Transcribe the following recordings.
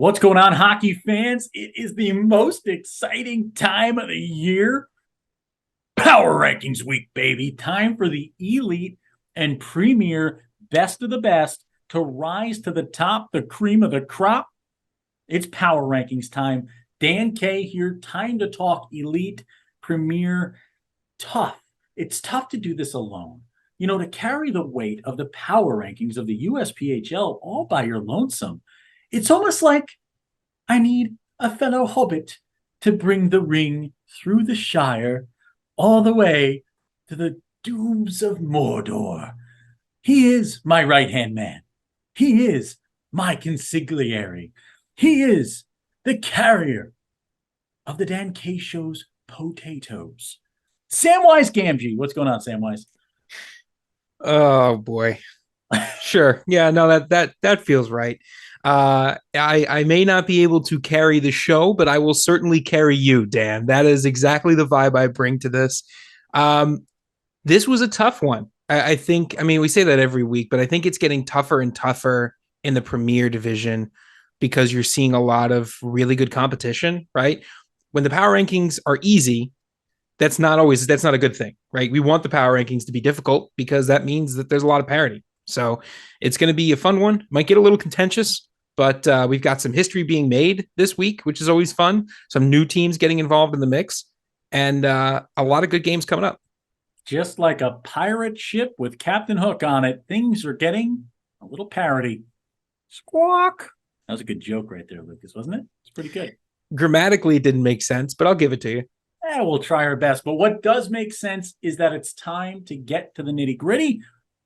What's going on, hockey fans? It is the most exciting time of the year. Power Rankings Week, baby. Time for the elite and premier best of the best to rise to the top, the cream of the crop. It's Power Rankings time. Dan K here. Time to talk elite, premier, tough. It's tough to do this alone. You know, to carry the weight of the power rankings of the USPHL all by your lonesome. It's almost like I need a fellow hobbit to bring the ring through the Shire all the way to the dooms of Mordor. He is my right-hand man. He is my consigliere. He is the carrier of the Dan K Show's potatoes. Samwise Gamgee. What's going on, Samwise? Oh boy. Sure. Yeah, no, that feels right. I may not be able to carry the show, but I will certainly carry you, Dan. That is exactly the vibe I bring to this. Um, this was a tough one. I think, I mean, we say that every week, but I think it's getting tougher and tougher in the Premier Division because you're seeing a lot of really good competition, right? When the power rankings are easy, that's not a good thing, right? We want the power rankings to be difficult because that means that there's a lot of parity. So it's going to be a fun one. Might get a little contentious, but we've got some history being made this week, which is always fun. Some new teams getting involved in the mix, and a lot of good games coming up. Just like a pirate ship with Captain Hook on it, things are getting a little parody. Squawk. That was a good joke right there, Lucas, wasn't it? It's pretty good. Grammatically, it didn't make sense, but I'll give it to you. We'll try our best. But what does make sense is that it's time to get to the nitty gritty.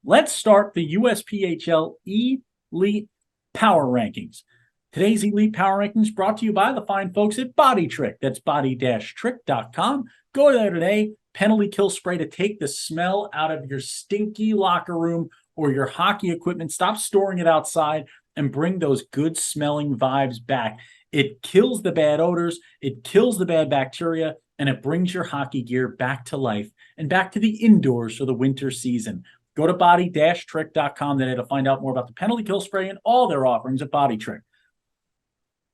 Let's start the USPHL Elite Power Rankings. Today's Elite Power Rankings brought to you by the fine folks at Body Trick. That's body-trick.com. Go there today. Penalty kill spray to take the smell out of your stinky locker room or your hockey equipment. Stop storing it outside and bring those good smelling vibes back. It kills the bad odors. It kills the bad bacteria. And it brings your hockey gear back to life and back to the indoors for the winter season. Go to body-trick.com today to find out more about the penalty kill spray and all their offerings at Body Trick.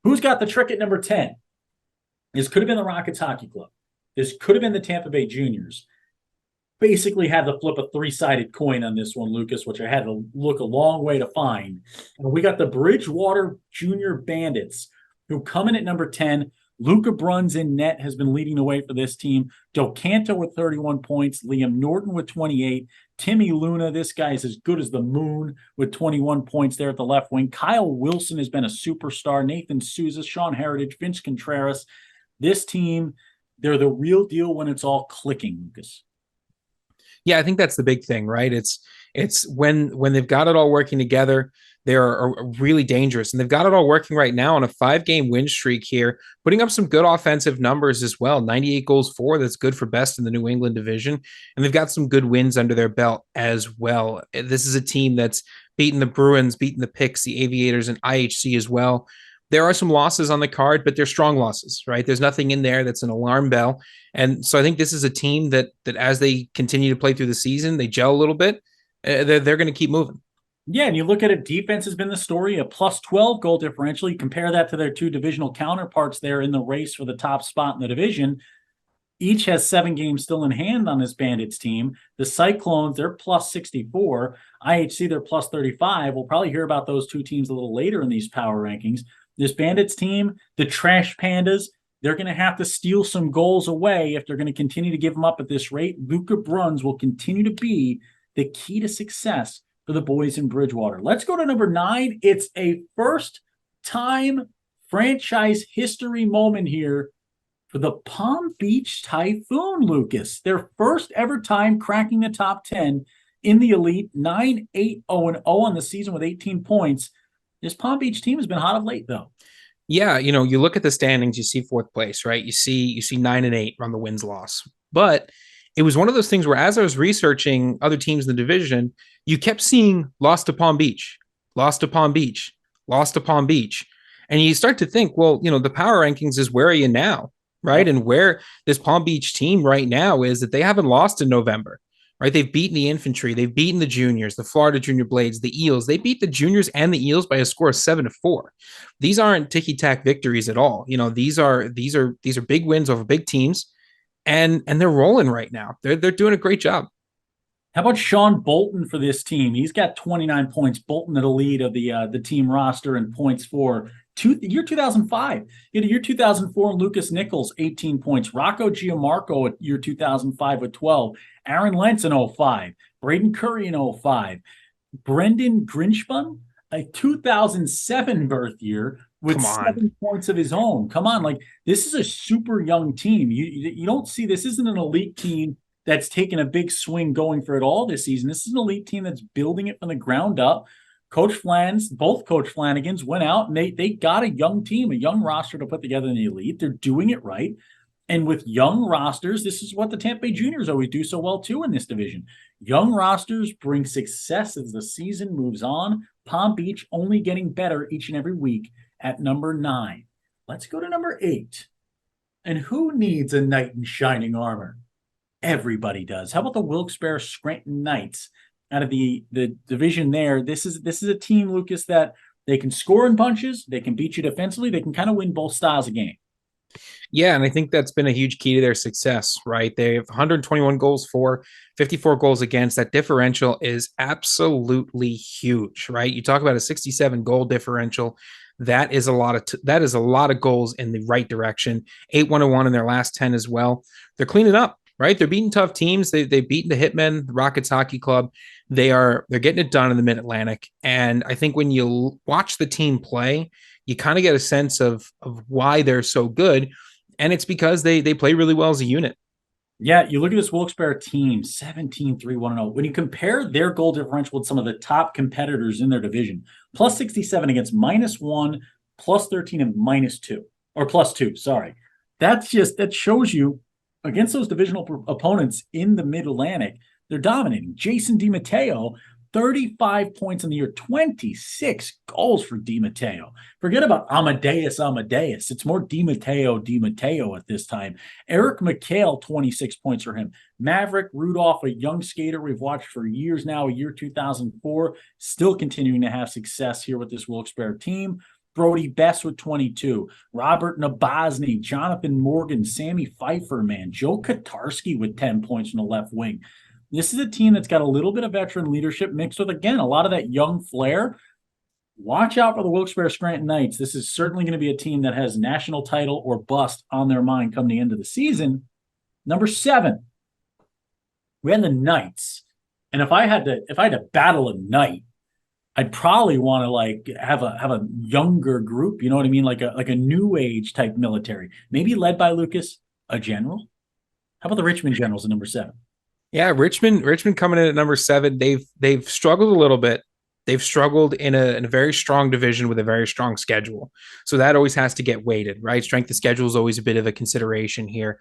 Who's got the trick at number 10? This could have been the Rockets Hockey Club. This could have been the Tampa Bay Juniors. Basically had to flip a three-sided coin on this one, Lucas, which I had to look a long way to find. And we got the Bridgewater Junior Bandits, who come in at number 10. Luca Bruns in net has been leading the way for this team. Del Canto with 31 points. Liam Norton with 28. Timmy Luna, this guy is as good as the moon with 21 points there at the left wing. Kyle Wilson has been a superstar. Nathan Souza, Sean Heritage, Vince Contreras. This team, they're the real deal when it's all clicking, Lucas. Yeah, I think that's the big thing, right? It's when they've got it all working together, they're really dangerous. And they've got it all working right now on a 5-game win streak here, putting up some good offensive numbers as well. 98 goals for, that's good for best in the New England division. And they've got some good wins under their belt as well. This is a team that's beaten the Bruins, beaten the Picks, the Aviators, and IHC as well. There are some losses on the card, but they're strong losses, right? There's nothing in there that's an alarm bell. And so I think this is a team that as they continue to play through the season, they gel a little bit. They're going to keep moving. Yeah, and you look at it, defense has been the story, a plus 12 goal differential. You compare that to their two divisional counterparts there in the race for the top spot in the division. Each has 7 games still in hand on this Bandits team. The Cyclones, they're plus 64. IHC, they're plus 35. We'll probably hear about those two teams a little later in these power rankings. This Bandits team, the Trash Pandas, they're going to have to steal some goals away if they're going to continue to give them up at this rate. Luca Bruns will continue to be the key to success for the boys in Bridgewater. Let's go to number 9. It's a first-time franchise history moment here for the Palm Beach Typhoon, Lucas. Their first ever time cracking the top 10 in the elite, 9-8-0-0 on the season with 18 points. This Palm Beach team has been hot of late, though. Yeah, you look at the standings, you see 4th place, right? You see 9-8 on the wins loss. But it was one of those things where as I was researching other teams in the division, you kept seeing lost to Palm Beach, lost to Palm Beach, lost to Palm Beach. And you start to think, well, the power rankings is where are you now, right? Yep. And where this Palm Beach team right now is that they haven't lost in November, right? They've beaten the infantry, they've beaten the juniors, the Florida Junior Blades, the Eels. They beat the juniors and the Eels by a score of 7-4. These aren't ticky-tack victories at all. These are big wins over big teams, and they're rolling right now. They're doing a great job. How about Sean Bolton for this team? He's got 29 points. Bolton at the lead of the team roster in points for year 2005. In the year 2004, Lucas Nichols, 18 points. Rocco Giammarco at year 2005 with 12. Aaron Lentz in 05. Braden Curry in 05. Brendan Grinchbun, a 2007 birth year with Come on. 7 points of his own. Come on, like this is a super young team. You don't see this isn't an elite team that's taken a big swing going for it all this season. This is an elite team that's building it from the ground up. Both Coach Flanagans went out and they got a young team, a young roster to put together in the elite. They're doing it right. And with young rosters, this is what the Tampa Bay Juniors always do so well too in this division. Young rosters bring success as the season moves on. Palm Beach only getting better each and every week at number 9. Let's go to number 8. And who needs a knight in shining armor? Everybody does. How about the Wilkes-Barre Scranton Knights out of the division there? This is a team, Lucas, that they can score in bunches, they can beat you defensively, they can kind of win both styles of game. Yeah, and I think that's been a huge key to their success, right? They have 121 goals for, 54 goals against. That differential is absolutely huge, right? You talk about a 67 goal differential. That is a lot of goals in the right direction. 8-1-1 in their last 10 as well. They're cleaning up, right? They're beating tough teams. They've beaten the Hitmen, the Rockets Hockey Club. They're getting it done in the Mid-Atlantic. And I think when you watch the team play, you kind of get a sense of why they're so good. And it's because they play really well as a unit. Yeah, you look at this Wilkes-Barre team, 17-3-1-0. When you compare their goal differential with some of the top competitors in their division, plus 67 against -1, plus 13 and -2, or +2, sorry. That shows you against those divisional opponents in the Mid-Atlantic, they're dominating. Jason DiMatteo, 35 points in the year, 26 goals for DiMatteo. Forget about Amadeus. It's more DiMatteo at this time. Eric McHale, 26 points for him. Maverick Rudolph, a young skater we've watched for years now, year 2004, still continuing to have success here with this Wilkes-Barre team. Brody Best with 22. Robert Nabozny, Jonathan Morgan, Sammy Pfeiffer, man. Joe Kotarski with 10 points from the left wing. This is a team that's got a little bit of veteran leadership mixed with, again, a lot of that young flair. Watch out for the Wilkes-Barre Scranton Knights. This is certainly going to be a team that has national title or bust on their mind come the end of the season. Number 7, we had the Knights. And if I had to battle a Knight, I'd probably want to have a younger group, you know what I mean? Like a new age type military. Maybe led by Lucas, a general. How about the Richmond Generals at number 7? Yeah, Richmond coming in at number 7. They've struggled a little bit. They've struggled in a very strong division with a very strong schedule. So that always has to get weighted, right? Strength of schedule is always a bit of a consideration here.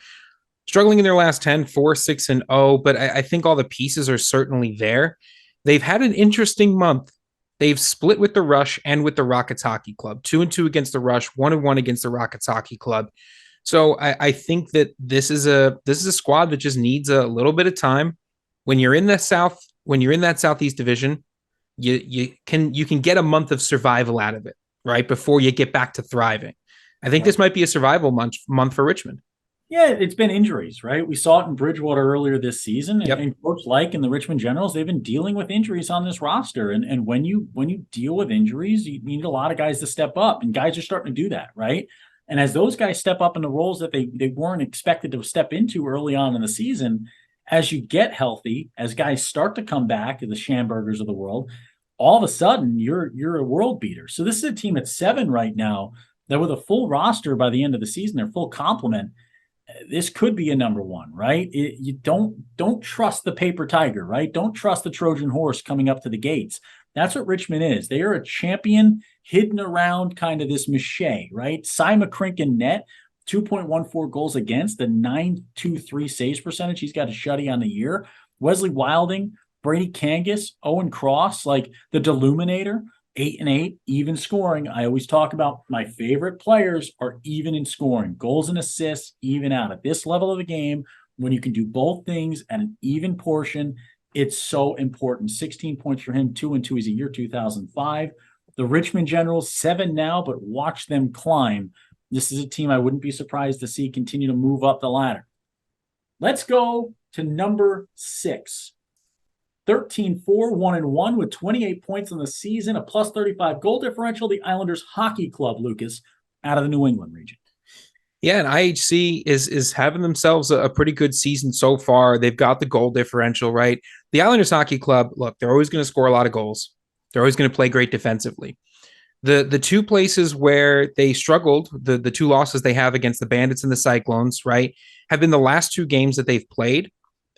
Struggling in their last 10, 4-6-0, but I think all the pieces are certainly there. They've had an interesting month. They've split with the Rush and with the Rockets Hockey Club. 2-2 against the Rush, 1-1 against the Rockets Hockey Club. So I think that this is a squad that just needs a little bit of time. When you're in the South, when you're in that Southeast division, you can get a month of survival out of it, right? Before you get back to thriving. I think this might be a survival month for Richmond. Yeah, it's been injuries, right? We saw it in Bridgewater earlier this season, Yep. and Coach Like and the Richmond Generals, they've been dealing with injuries on this roster. And when you deal with injuries, you need a lot of guys to step up, and guys are starting to do that, right? And as those guys step up in the roles that they weren't expected to step into early on in the season, as you get healthy, as guys start to come back to the Schambergers of the world, all of a sudden you're a world beater. So this is a team at 7 right now that with a full roster by the end of the season, their full complement, this could be a number 1, right? You don't trust the paper tiger, right? Don't trust the Trojan horse coming up to the gates. That's what Richmond is. They are a champion hidden around kind of this mache, right? Cy McCrink in net, 2.14 goals against, the .923 saves percentage. He's got a shutty on the year. Wesley Wilding, Brady Kangas, Owen Cross, like the Deluminator, 8-8, even scoring. I always talk about my favorite players are even in scoring. Goals and assists, even out. At this level of the game, when you can do both things at an even portion, it's so important. 16 points for him, 2-2. He's a year 2005. The Richmond Generals, 7 now, but watch them climb. This is a team I wouldn't be surprised to see continue to move up the ladder. Let's go to number 6. 13-4, 1-1 with 28 points in the season, a plus 35 goal differential. The Islanders Hockey Club, Lucas, out of the New England region. Yeah, and IHC is having themselves a pretty good season so far. They've got the goal differential, right? The Islanders Hockey Club, look, they're always going to score a lot of goals. They're always going to play great defensively. The two places where they struggled, the two losses they have against the Bandits and the Cyclones, right, have been the last 2 games that they've played.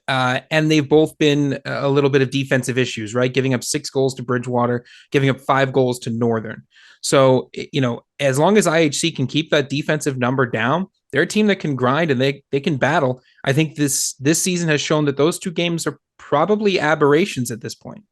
And they've both been a little bit of defensive issues, right? Giving up 6 goals to Bridgewater, giving up 5 goals to Northern. So, as long as IHC can keep that defensive number down, they're a team that can grind and they can battle. I think this season has shown that those 2 games are probably aberrations at this point.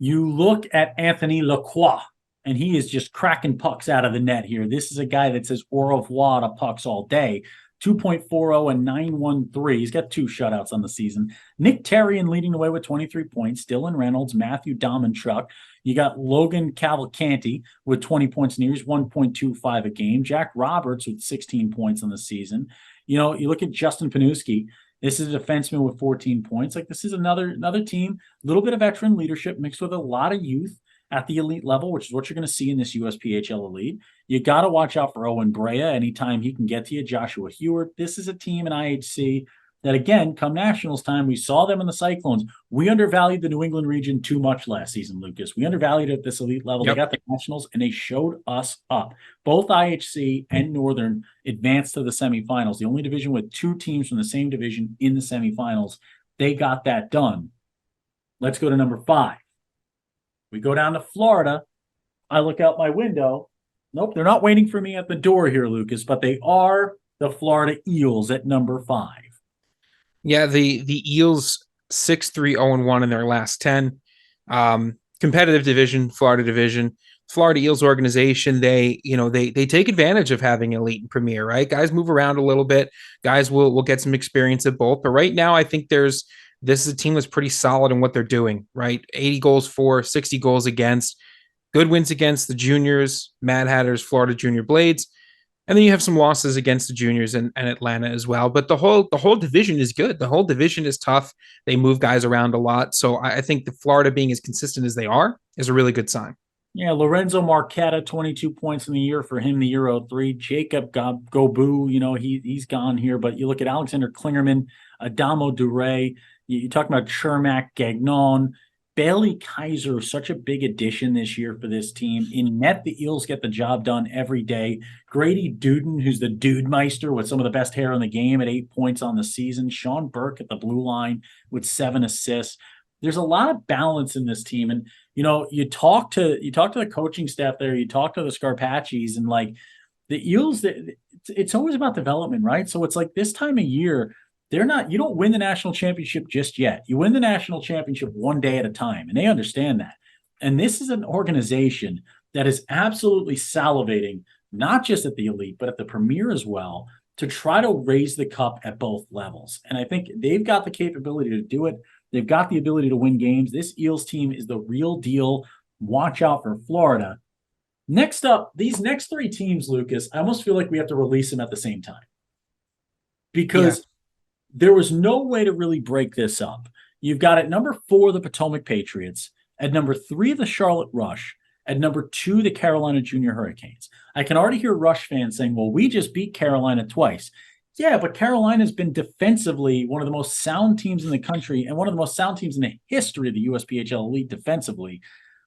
You look at Anthony Lacroix, and he is just cracking pucks out of the net here. This is a guy that says au revoir to pucks all day. 2.40 and 913. He's got 2 shutouts on the season. Nick Terrian leading the way with 23 points. Dylan Reynolds, Matthew Domenchuk. You got Logan Cavalcanti with 20 points in the year. He's 1.25 a game. Jack Roberts with 16 points on the season. You look at Justin Panuski. This is a defenseman with 14 points. Like, this is another team, a little bit of veteran leadership mixed with a lot of youth at the elite level, which is what you're going to see in this USPHL elite. You got to watch out for Owen Brea anytime he can get to you. Joshua Heward. This is a team in IHC that, again, come Nationals time, we saw them in the Cyclones. We undervalued the New England region too much last season, Lucas. We undervalued it at this elite level. Yep. They got the Nationals, and they showed us up. Both IHC and Northern advanced to the semifinals. The only division with 2 teams from the same division in the semifinals. They got that done. Let's go to number 5. We go down to Florida. I look out my window. Nope, they're not waiting for me at the door here, Lucas, but they are the Florida Eels at number 5. Yeah, the Eels 6-3-0-1 in their last 10. Competitive division, Florida division. Florida Eels organization, they take advantage of having elite and premier, right? Guys move around a little bit. Guys will get some experience at both. But right now, I think this is a team that's pretty solid in what they're doing, right? 80 goals for, 60 goals against. Good wins against the juniors, Mad Hatters, Florida Junior Blades. And then you have some losses against the juniors and Atlanta as well. But the whole division is good. The whole division is tough. They move guys around a lot. So I think the Florida being as consistent as they are is a really good sign. Yeah, Lorenzo Marquetta, 22 points in the year for him, the year 03. Jacob Gobu, he's gone here. But you look at Alexander Klingerman, Adamo Duray. You talk about Chermak, Gagnon. Bailey Kaiser, such a big addition this year for this team. In net, the Eels get the job done every day. Grady Duden, who's the Dude Meister with some of the best hair in the game at 8 points on the season. Sean Burke at the blue line with 7 assists. There's a lot of balance in this team. And, you talk to the coaching staff there, you talk to the Scarpacci's, and like the Eels, it's always about development, right? So it's like this time of year, you don't win the national championship just yet. You win the national championship one day at a time, and they understand that. And this is an organization that is absolutely salivating, not just at the elite, but at the premier as well, to try to raise the cup at both levels. And I think they've got the capability to do it. They've got the ability to win games. This Eels team is the real deal. Watch out for Florida. Next up, these next 3 teams, Lucas, I almost feel like we have to release them at the same time. Because there was no way to really break this up. You've got at number 4, the Potomac Patriots. At number 3, the Charlotte Rush. At number 2, the Carolina Junior Hurricanes. I can already hear Rush fans saying, well, we just beat Carolina twice. Yeah, but Carolina's been defensively one of the most sound teams in the country and one of the most sound teams in the history of the USPHL elite defensively.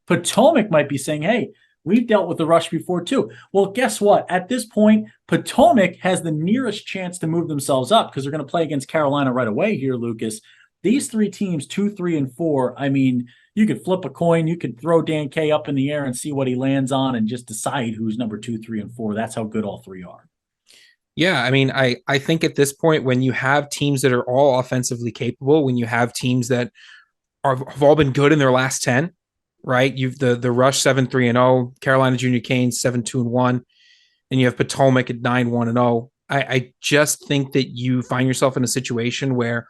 Potomac might be saying, hey, we've dealt with the Rush before too. Well, guess what? At this point, Potomac has the nearest chance to move themselves up because they're going to play against Carolina right away here, Lucas. These 3 teams, 2, 3, and 4, I mean, you could flip a coin. You could throw Dan K up in the air and see what he lands on and just decide who's number 2, 3, and 4. That's how good all 3 are. Yeah, I mean, I think at this point, when you have teams that are all offensively capable, when you have teams that have all been good in their last 10, right? You've the Rush 7-3-0, Carolina Junior Canes 7-2-1, and you have Potomac at 9-1-0. I just think that you find yourself in a situation where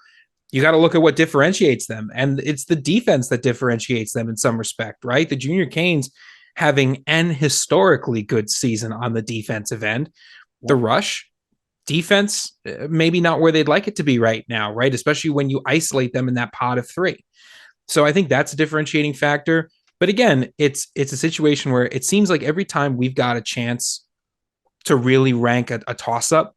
you got to look at what differentiates them. And it's the defense that differentiates them in some respect, right? The Junior Canes having an historically good season on the defensive end. The Rush defense, maybe not where they'd like it to be right now, right? Especially when you isolate them in that pot of three. So I think that's a differentiating factor. But again, it's a situation where it seems like every time we've got a chance to really rank a toss up,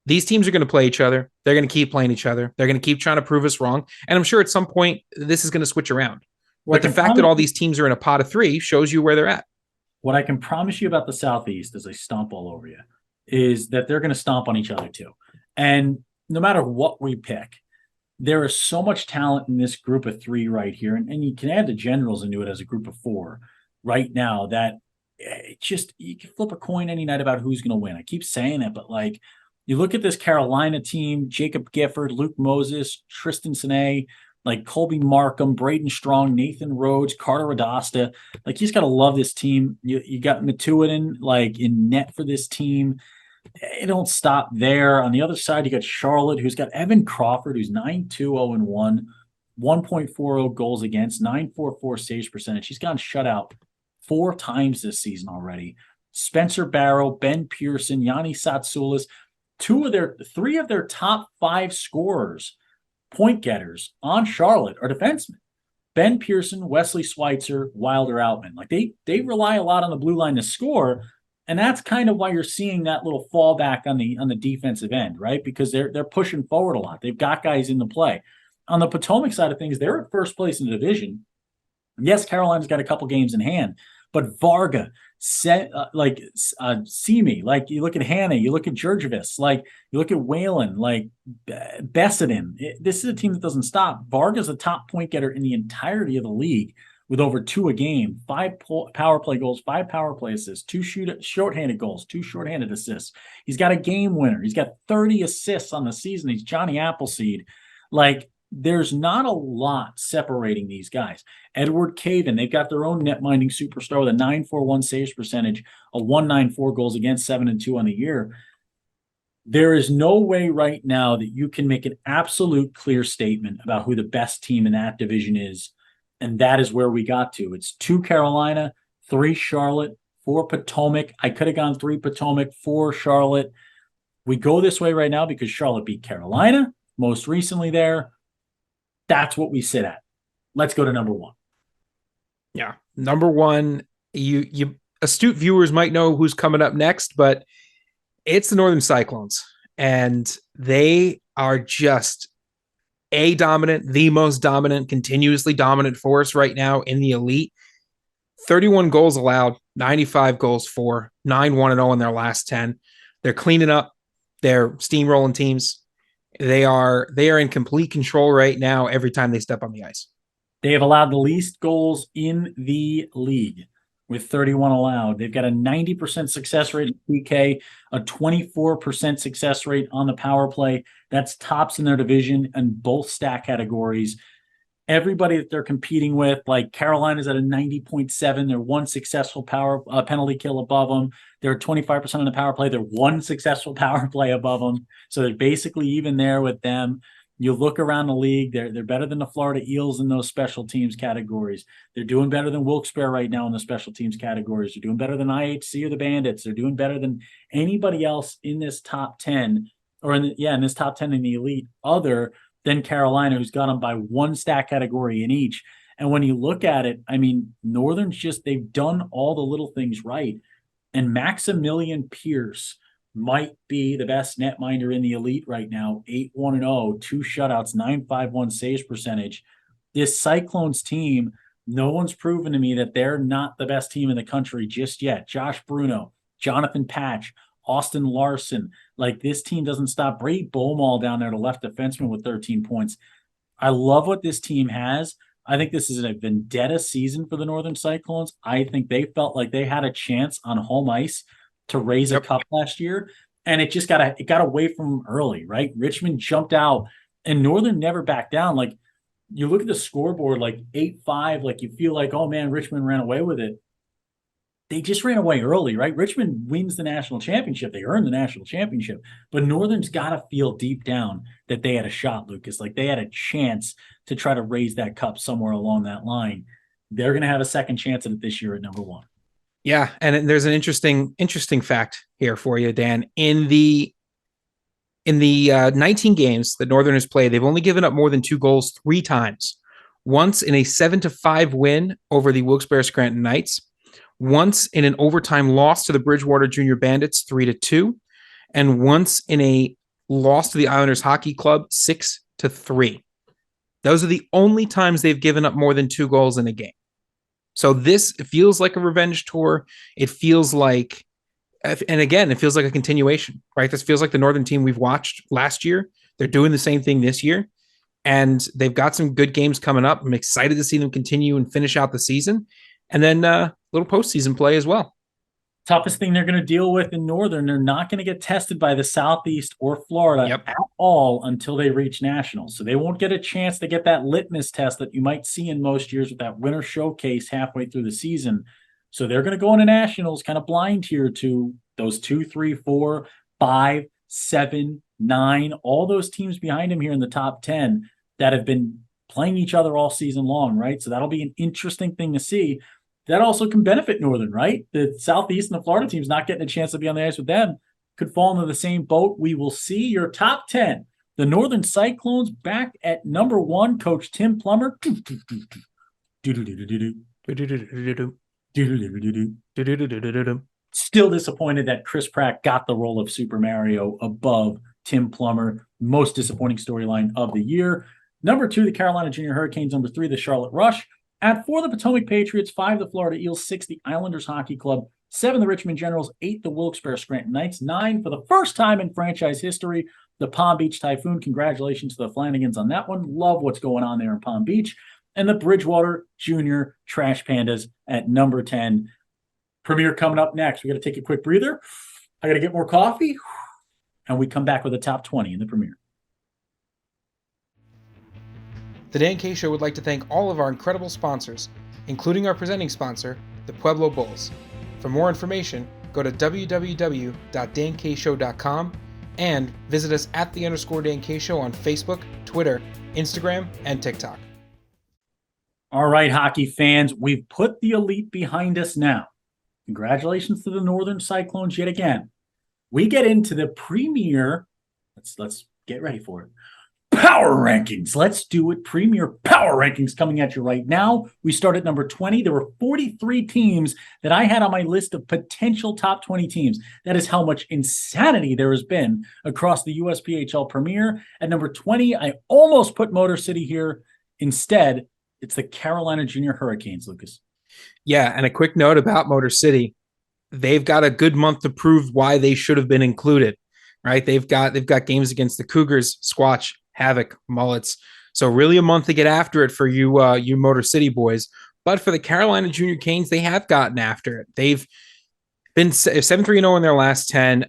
these teams are going to play each other. They're going to keep playing each other. They're going to keep trying to prove us wrong. And I'm sure at some point this is going to switch around. But the fact that all these teams are in a pot of three shows you where they're at. What I can promise you about the Southeast as they stomp all over you is that they're going to stomp on each other too. And no matter what we pick, there is so much talent in this group of three right here. And you can add the Generals into it as a group of four right now that it just, you can flip a coin any night about who's going to win. I keep saying it, but like, you look at this Carolina team, Jacob Gifford, Luke Moses, Tristan Sine, like Colby Markham, Braden Strong, Nathan Rhodes, Carter Radasta. Like, you just got to love this team. You got Matuidin, like, in net for this team. It don't stop there. On the other side, you got Charlotte, who's got Evan Crawford, who's 9-2-0-1, 1.40 goals against, 9.44 saves percentage. He's gotten shut out 4 times this season already. Spencer Barrow, Ben Pearson, Yanni Satsoulis, 3 of their top 5 scorers, point getters on Charlotte are defensemen. Ben Pearson, Wesley Schweitzer, Wilder Outman. Like they rely a lot on the blue line to score. And that's kind of why you're seeing that little fallback on the defensive end, right? Because they're pushing forward a lot. They've got guys in the play. On the Potomac side of things, they're at first place in the division. Yes, Carolina's got a couple games in hand, but Varga, Simi, like you look at Hannah, you look at Georgievich, like you look at Whalen, like Bessedin. This is a team that doesn't stop. Varga's the top point getter in the entirety of the league with over 2 a game, 5 power play goals, 5 power play assists, 2 shorthanded goals, 2 shorthanded assists. He's got a game winner. He's got 30 assists on the season. He's Johnny Appleseed. Like, there's not a lot separating these guys. Edward Caven, they've got their own net-minding superstar with a 9.41 saves percentage, a 1.94 goals against, 7-2 on the year. There is no way right now that you can make an absolute clear statement about who the best team in that division is, and that is where we got to. It's 2 Carolina, 3 Charlotte, 4 Potomac. I could have gone 3 Potomac, 4 Charlotte. We go this way right now because Charlotte beat Carolina most recently there. That's what we sit at. Let's go to number 1. Yeah. Number 1, you astute viewers might know who's coming up next, but it's the Northern Cyclones. And they are just dominant, the most dominant, continuously dominant force right now in the elite. 31 goals allowed, 95 goals for, 9-1-0 in their last 10. They're cleaning up. They're steamrolling teams. They are in complete control right now every time they step on the ice. They have allowed the least goals in the league with 31 allowed. They've got a 90% success rate in PK, a 24% success rate on the power play. That's tops in their division in both stat categories. Everybody that they're competing with, like Carolina's at a 90.7. They're 1 successful penalty kill above them. They're 25% on the power play. They're 1 successful power play above them. So they're basically even there with them. You look around the league, they're better than the Florida Eels in those special teams categories. They're doing better than Wilkes-Barre right now in the special teams categories. They're doing better than IHC or the Bandits. They're doing better than anybody else in this top 10, or in this top 10 in the elite, other than Carolina, who's got them by 1 stat category in each. And when you look at it, I mean, Northern's they've done all the little things right. And Maximilian Pierce might be the best netminder in the elite right now. 8-1-0, 2 shutouts, 9.51 saves percentage. This Cyclones team, no one's proven to me that they're not the best team in the country just yet. Josh Bruno, Jonathan Patch, Austin Larson. Like, this team doesn't stop. Brady Beaumont down there, the left defenseman, with 13 points. I love what this team has. I think this is a vendetta season for the Northern Cyclones. I think they felt like they had a chance on home ice to raise a cup last year, and it got away from them early, right? Richmond jumped out, and Northern never backed down. Like, you look at the scoreboard, like 8-5, like you feel like, oh man, Richmond ran away with it. they just ran away early, right? Richmond wins the national championship. They earned the national championship, but Northern's got to feel deep down that they had a shot, Lucas. Like they had a chance to try to raise that cup somewhere along that line. They're going to have a second chance at it this year at number one. Yeah, and there's an interesting fact here for you, Dan. In the 19 games that Northern has played, they've only given up more than 2 goals 3 times. Once in a 7-5 win over the Wilkes-Barre Scranton Knights, once in an overtime loss to the Bridgewater Junior Bandits 3-2, and once in a loss to the Islanders Hockey Club 6-3. Those are the only times they've given up more than 2 goals in a game. So this feels like a revenge tour. It feels like, and again, it feels like a continuation, right? This feels like the Northern team we've watched last year. They're doing the same thing this year, and they've got some good games coming up. I'm excited to see them continue and finish out the season, and then little postseason play as well. Toughest thing they're going to deal with in Northern, they're not going to get tested by the Southeast or Florida at all until they reach nationals. So they won't get a chance to get that litmus test that you might see in most years with that winter showcase halfway through the season. So they're going to go into nationals kind of blind here to those 2, 3, 4, 5, 7, 9, all those teams behind him here in the top 10 that have been playing each other all season long, right? So that'll be an interesting thing to see. That also can benefit Northern, right? The Southeast and the Florida teams not getting a chance to be on the ice with them could fall into the same boat. We will see your top 10. The Northern Cyclones back at number 1, Coach Tim Plummer. Still disappointed that Chris Pratt got the role of Super Mario above Tim Plummer. Most disappointing storyline of the year. Number 2, the Carolina Junior Hurricanes. Number 3, the Charlotte Rush. At 4, the Potomac Patriots. 5, the Florida Eels. 6, the Islanders Hockey Club. 7, the Richmond Generals. 8, the Wilkes-Barre Scranton Knights. 9, for the first time in franchise history, the Palm Beach Typhoon. Congratulations to the Flanagans on that one. Love what's going on there in Palm Beach. And the Bridgewater Junior Trash Pandas at number 10. Premier coming up next. We got to take a quick breather. I got to get more coffee. And we come back with a top 20 in the Premier. The Dan K Show would like to thank all of our incredible sponsors, including our presenting sponsor, the Pueblo Bulls. For more information, go to www.dankshow.com and visit us at @Dan K Show on Facebook, Twitter, Instagram, and TikTok. All right, hockey fans, we've put the elite behind us now. Congratulations to the Northern Cyclones yet again. We get into the Premier. Let's get ready for it. Power rankings. Let's do it. Premier power rankings coming at you right now. We start at number 20. There were 43 teams that I had on my list of potential top 20 teams. That is how much insanity there has been across the USPHL Premier. At number 20, I almost put Motor City here. Instead, it's the Carolina Junior Hurricanes, Lucas. Yeah, and a quick note about Motor City. They've got a good month to prove why they should have been included, right? They've got games against the Cougars, Squatch, Havoc, Mullets. So really a month to get after it for you Motor City boys. But for the Carolina Junior Canes, they have gotten after it. They've been 7-3-0 in their last 10.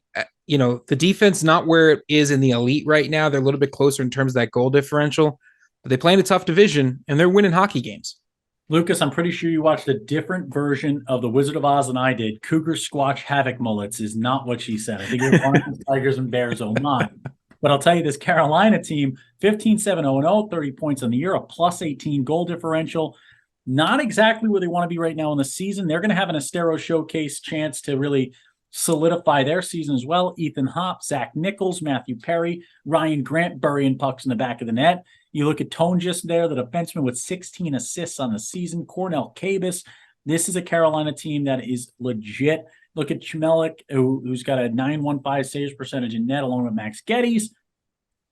The defense not where it is in the elite right now. They're a little bit closer in terms of that goal differential. But they play in a tough division, and they're winning hockey games. Lucas, I'm pretty sure you watched a different version of The Wizard of Oz than I did. Cougar, Squatch, Havoc, Mullets is not what she said. I think it was Lions, Tigers, and Bears, oh my. But I'll tell you, this Carolina team, 15-7-0-0, 30 points on the year, a plus 18 goal differential. Not exactly where they want to be right now in the season. They're going to have an Estero Showcase chance to really solidify their season as well. Ethan Hopp, Zach Nichols, Matthew Perry, Ryan Grant burying pucks in the back of the net. You look at Tone just there, the defenseman with 16 assists on the season. Cornell Cabus. This is a Carolina team that is legit. Look at Chmelik, who's got a .915 saves percentage in net, along with Max Geddes.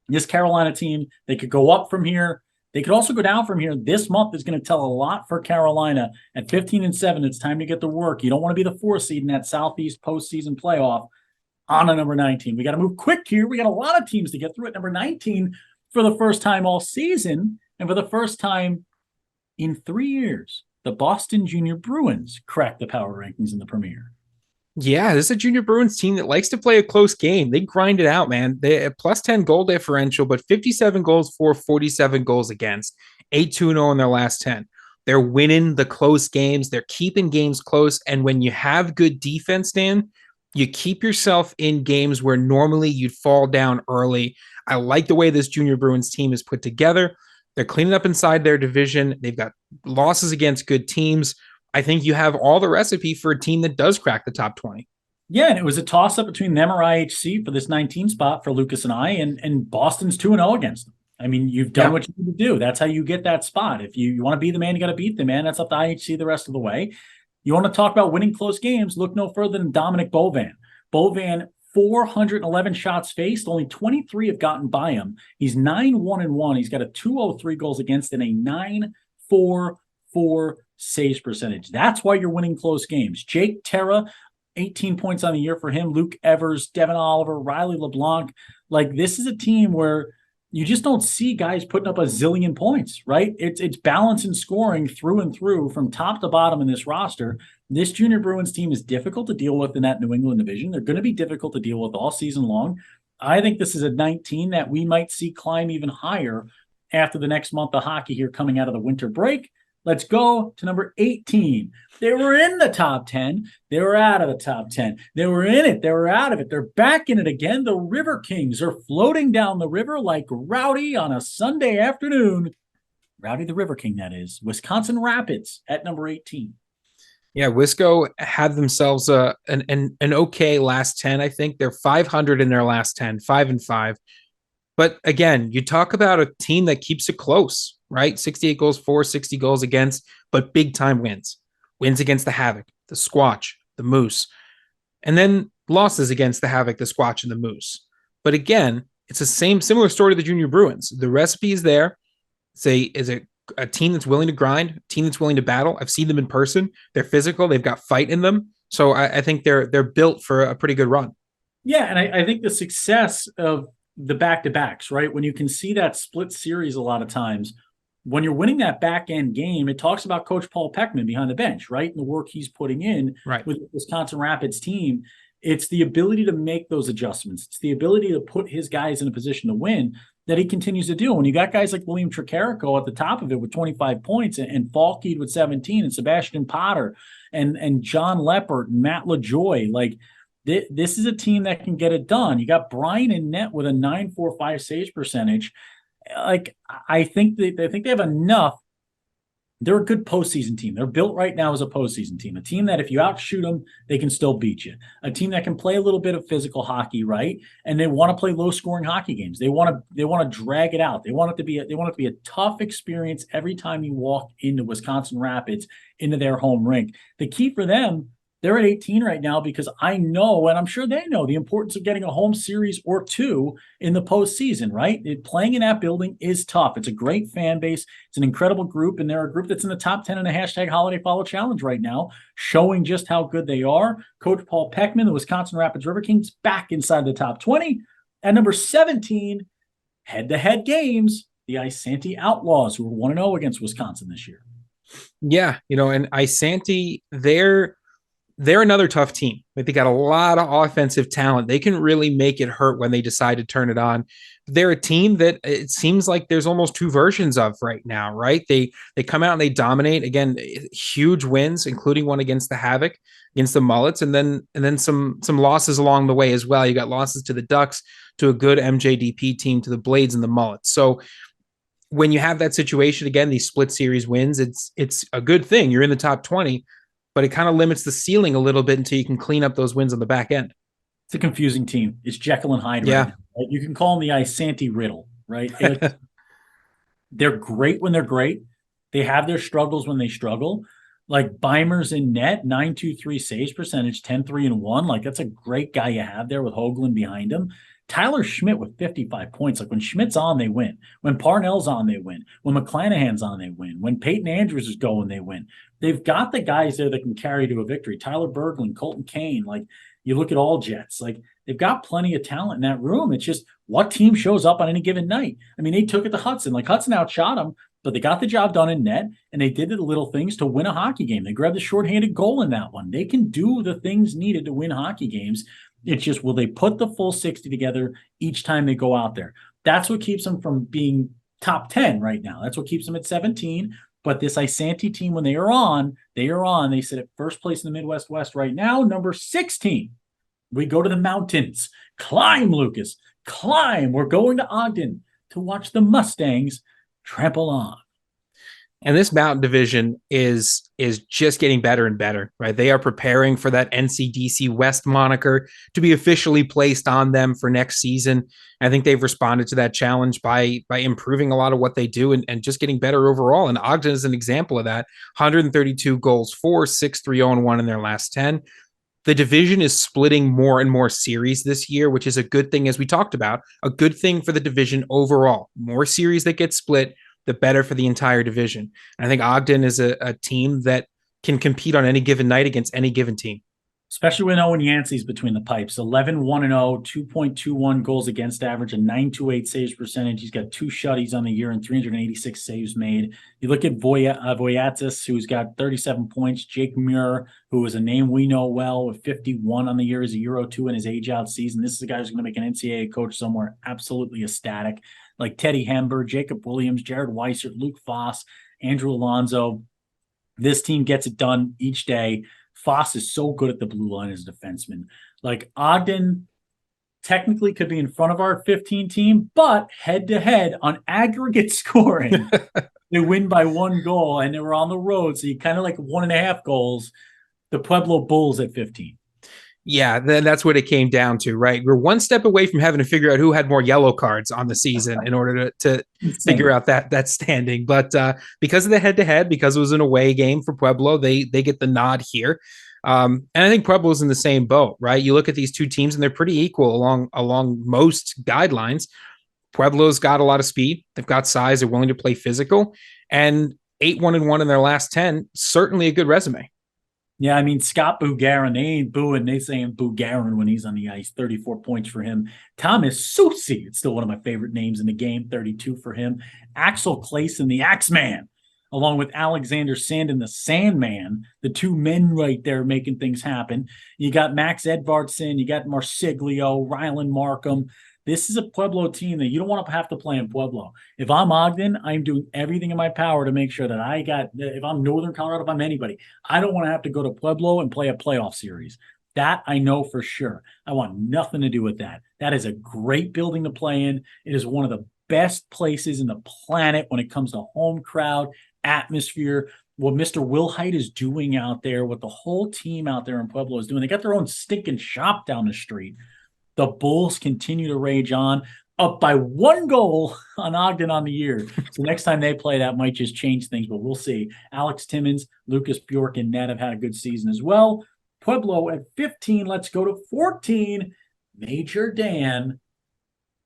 This Carolina team, they could go up from here. They could also go down from here. This month is going to tell a lot for Carolina. At 15-7, it's time to get to work. You don't want to be the 4th seed in that Southeast postseason playoff on a number 19. We got to move quick here. We got a lot of teams to get through at number 19 for the first time all season. And for the first time in 3 years, the Boston Junior Bruins cracked the power rankings in the Premier. Yeah, this is a Junior Bruins team that likes to play a close game. They grind it out, man. They a plus 10 goal differential, but 57 goals for, 47 goals against, 8-2-0 in their last 10. They're winning the close games. They're keeping games close. And when you have good defense, Dan, you keep yourself in games where normally you'd fall down early. I like the way this Junior Bruins team is put together. They're cleaning up inside their division. They've got losses against good teams. I think you have all the recipe for a team that does crack the top 20. Yeah, and it was a toss-up between them or IHC for this 19 spot for Lucas and I, and Boston's 2-0 against them. I mean, you've done what you need to do. That's how you get that spot. If you want to be the man, you got to beat the man. That's up to IHC the rest of the way. You want to talk about winning close games, look no further than Dominic Bovan. Bovan, 411 shots faced, only 23 have gotten by him. He's 9-1-1. He's got a 203 goals against and a 9.44 saves percentage. That's why you're winning close games. Jake Terra, 18 points on the year for him. Luke Evers, Devin Oliver, Riley LeBlanc. Like, this is a team where you just don't see guys putting up a zillion points, right? It's balance and scoring through and through from top to bottom in this roster. This Junior Bruins team is difficult to deal with in that New England division. They're going to be difficult to deal with all season long. I think this is a 19 that we might see climb even higher after the next month of hockey here coming out of the winter break. Let's go to number 18. They were in the top 10. They were out of the top 10. They were in it. They were out of it. They're back in it again. The River Kings are floating down the river like Rowdy on a Sunday afternoon. Rowdy the River King, that is. Wisconsin Rapids at number 18. Yeah, Wisco had themselves an okay last 10. I think they're 500 in their last 10, 5-5. But again, you talk about a team that keeps it close, right? 68 goals for, 60 goals against, but big time wins. Wins against the Havoc, the Squatch, the Moose, and then losses against the Havoc, the Squatch, and the Moose. But again, it's the similar story to the Junior Bruins. The recipe is there. It's a team that's willing to grind, a team that's willing to battle. I've seen them in person. They're physical. They've got fight in them. So I think they're built for a pretty good run. Yeah, and I think the success of the back-to-backs, right? When you can see that split series a lot of times, when you're winning that back-end game, it talks about Coach Paul Peckman behind the bench, right? And the work he's putting in with the Wisconsin Rapids team. It's the ability to make those adjustments. It's the ability to put his guys in a position to win that he continues to do. When you got guys like William Tricarico at the top of it with 25 points and Falkeed with 17 and Sebastian Potter and John Leppert and Matt LaJoy, like, this is a team that can get it done. You got Brian in net with a 9.45 saves percentage. Like, I think they have enough. They're a good postseason team. They're built right now as a postseason team. A team that if you outshoot them, they can still beat you. A team that can play a little bit of physical hockey, right? And they want to play low-scoring hockey games. They want to drag it out. They want it to be a tough experience every time you walk into Wisconsin Rapids, into their home rink. The key for them, they're at 18 right now because I know, and I'm sure they know, the importance of getting a home series or two in the postseason, right? Playing in that building is tough. It's a great fan base. It's an incredible group, and they're a group that's in the top 10 in the hashtag Holiday Follow Challenge right now, showing just how good they are. Coach Paul Peckman, the Wisconsin Rapids River Kings, back inside the top 20. At number 17, head-to-head games, the Isanti Outlaws, who were 1-0 against Wisconsin this year. Yeah, and Isanti, they're another tough team. They got a lot of offensive talent. They can really make it hurt when they decide to turn it on. They're a team that it seems like there's almost two versions of right now, right? They come out and they dominate. Again, huge wins, including one against the Havoc, against the Mullets, and then some losses along the way as well. You got losses to the Ducks, to a good MJDP team, to the Blades and the Mullets. So when you have that situation, again, these split series wins, it's a good thing. You're in the top 20. But it kind of limits the ceiling a little bit until you can clean up those wins on the back end. It's a confusing team. It's Jekyll and Hyde. Yeah. Right now, right? You can call them the Isanti Riddle, right? They're great when they're great. They have their struggles when they struggle. Like Beimers in net, 9.23 saves percentage, 10-3-1. Like, that's a great guy you have there with Hoagland behind him. Tyler Schmidt with 55 points. Like, when Schmidt's on, they win. When Parnell's on, they win. When McClanahan's on, they win. When Peyton Andrews is going, they win. They've got the guys there that can carry to a victory. Tyler Berglund, Colton Kane. Like, you look at all Jets. Like, they've got plenty of talent in that room. It's just what team shows up on any given night. I mean, they took it to Hudson. Like, Hudson outshot them, but they got the job done in net, and they did the little things to win a hockey game. They grabbed the shorthanded goal in that one. They can do the things needed to win hockey games. It's just, will they put the full 60 together each time they go out there? That's what keeps them from being top 10 right now. That's what keeps them at 17. But this Isanti team, when they are on. They sit at first place in the Midwest West right now, number 16. We go to the mountains. Climb, Lucas. Climb. We're going to Ogden to watch the Mustangs trample on. And this mountain division is just getting better and better, right? They are preparing for that NCDC West moniker to be officially placed on them for next season. I think they've responded to that challenge by improving a lot of what they do and just getting better overall. And Ogden is an example of that. 132 goals for, 6-3-0-1 in their last 10. The division is splitting more and more series this year, which is a good thing, as we talked about, a good thing for the division overall. More series that get split, the better for the entire division. And I think Ogden is a team that can compete on any given night against any given team. Especially when Owen Yancey's between the pipes. 11-1-0, 2.21 goals against average, a 928 saves percentage. He's got 2 shutties on the year and 386 saves made. You look at Voyatis, who's got 37 points. Jake Muir, who is a name we know well, with 51 on the year, is a Euro 2 in his age-out season. This is a guy who's going to make an NCAA coach somewhere absolutely ecstatic. Like Teddy Hember, Jacob Williams, Jared Weissert, Luke Foss, Andrew Alonzo. This team gets it done each day. Foss is so good at the blue line as a defenseman. Like Ogden technically could be in front of our 15 team, but head-to-head on aggregate scoring, they win by 1 goal, and they were on the road, so you kind of like 1.5 goals. The Pueblo Bulls at 15. Yeah, that's what it came down to, right? We're one step away from having to figure out who had more yellow cards on the season in order to figure out that standing. But because of the head-to-head, because it was an away game for Pueblo, they get the nod here. And I think Pueblo's in the same boat, right? You look at these two teams, and they're pretty equal along most guidelines. Pueblo's got a lot of speed. They've got size. They're willing to play physical. And 8-1-1 in their last 10, certainly a good resume. Yeah, I mean, Scott Bugarin, they ain't booing. They saying Bugarin when he's on the ice. 34 points for him. Thomas Soucy, it's still one of my favorite names in the game. 32 for him. Axel Clayson, the Axeman, along with Alexander Sandin, the Sandman. The 2 men right there making things happen. You got Max Edvardson. You got Marsiglio, Rylan Markham. This is a Pueblo team that you don't want to have to play in Pueblo. If I'm Ogden, I'm doing everything in my power to make sure that if I'm Northern Colorado, if I'm anybody, I don't want to have to go to Pueblo and play a playoff series. That I know for sure. I want nothing to do with that. That is a great building to play in. It is one of the best places in the planet when it comes to home crowd, atmosphere. What Mr. Wilhite is doing out there, what the whole team out there in Pueblo is doing. They got their own stinking shop down the street. The Bulls continue to rage on, up by 1 goal on Ogden on the year. So next time they play, that might just change things, but we'll see. Alex Timmons, Lucas Bjork, and Ned have had a good season as well. Pueblo at 15. Let's go to 14. Major Dan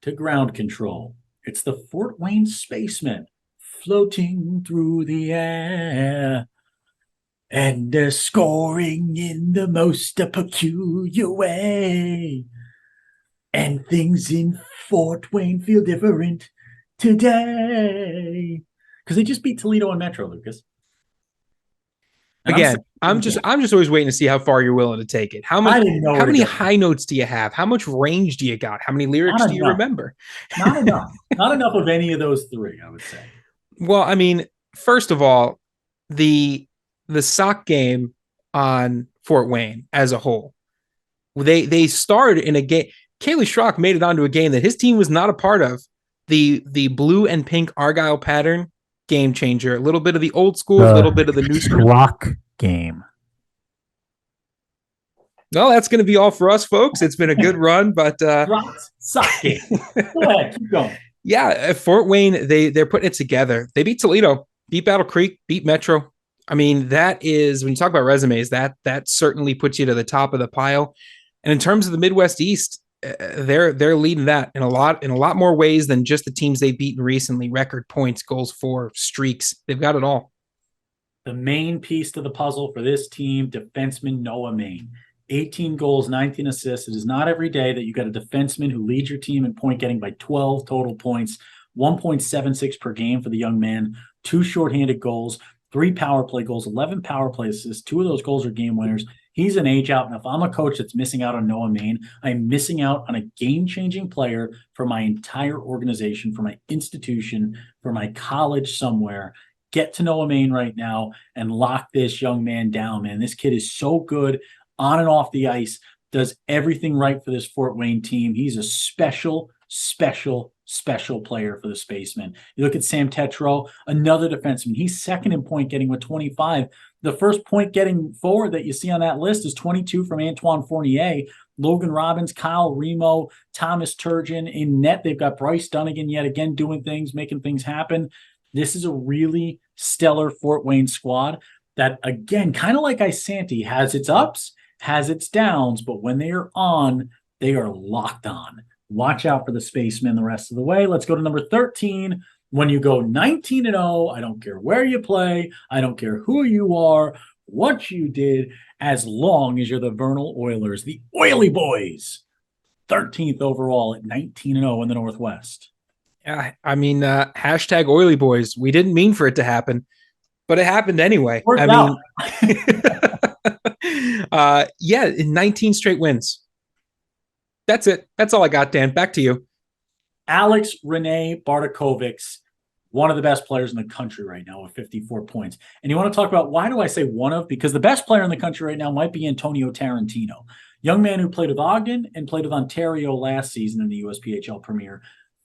to ground control. It's the Fort Wayne Spacemen floating through the air. And they're scoring in the most peculiar way. And things in Fort Wayne feel different today. Because they just beat Toledo and Metro, Lucas. And Again, I'm just always waiting to see how far you're willing to take it. How many high notes do you have? How much range do you got? How many lyrics do you remember? Not enough. Not enough of any of those 3, I would say. Well, I mean, first of all, the sock game on Fort Wayne as a whole, they started in a game. Kaylee Schrock made it onto a game that his team was not a part of. The blue and pink Argyle pattern, game changer. A little bit of the old school, a little bit of the new school. Schrock game. Well, that's going to be all for us, folks. It's been a good run, but sock game. Go ahead, keep going. Yeah, at Fort Wayne, they're putting it together. They beat Toledo, beat Battle Creek, beat Metro. I mean, that is, when you talk about resumes, that certainly puts you to the top of the pile. And in terms of the Midwest East, they're leading that in a lot more ways than just the teams they've beaten recently. Record points, goals for, streaks. They've got it all. The main piece to the puzzle for this team, defenseman Noah Main. 18 goals, 19 assists. It is not every day that you got a defenseman who leads your team in point getting by 12 total points, 1.76 per game for the young man, 2 shorthanded goals, 3 power play goals, 11 power play assists. 2 of those goals are game winners. He's an age out. And if I'm a coach that's missing out on Noah Main, I'm missing out on a game-changing player for my entire organization, for my institution, for my college somewhere. get to Noah Main right now and lock this young man down, man. This kid is so good on and off the ice, does everything right for this Fort Wayne team. He's a special, special, special player for the Spacemen. You look at Sam Tetreault, another defenseman. He's second in point getting with 25. The first point getting forward that you see on that list is 22 from Antoine Fournier. Logan Robbins, Kyle Remo, Thomas Turgeon in net. They've got Bryce Dunnigan yet again doing things, making things happen. This is a really stellar Fort Wayne squad that, again, kind of like Isanti, has its ups, has its downs, but when they are on, they are locked on. Watch out for the Spacemen the rest of the way. Let's go to number 13. When you go 19-0, I don't care where you play, I don't care who you are, what you did, as long as you're the Vernal Oilers, the Oily Boys. 13th overall at 19-0 in the Northwest. I mean, hashtag Oily Boys. We didn't mean for it to happen, but it happened anyway. Worked I out. mean, yeah, 19 straight wins. That's it. That's all I got, Dan. Back to you. Alex Rene Bartkovics, one of the best players in the country right now with 54 points. And you want to talk about, why do I say one of? Because the best player in the country right now might be Antonio Tarantino. Young man who played with Ogden and played with Ontario last season in the USPHL Premier.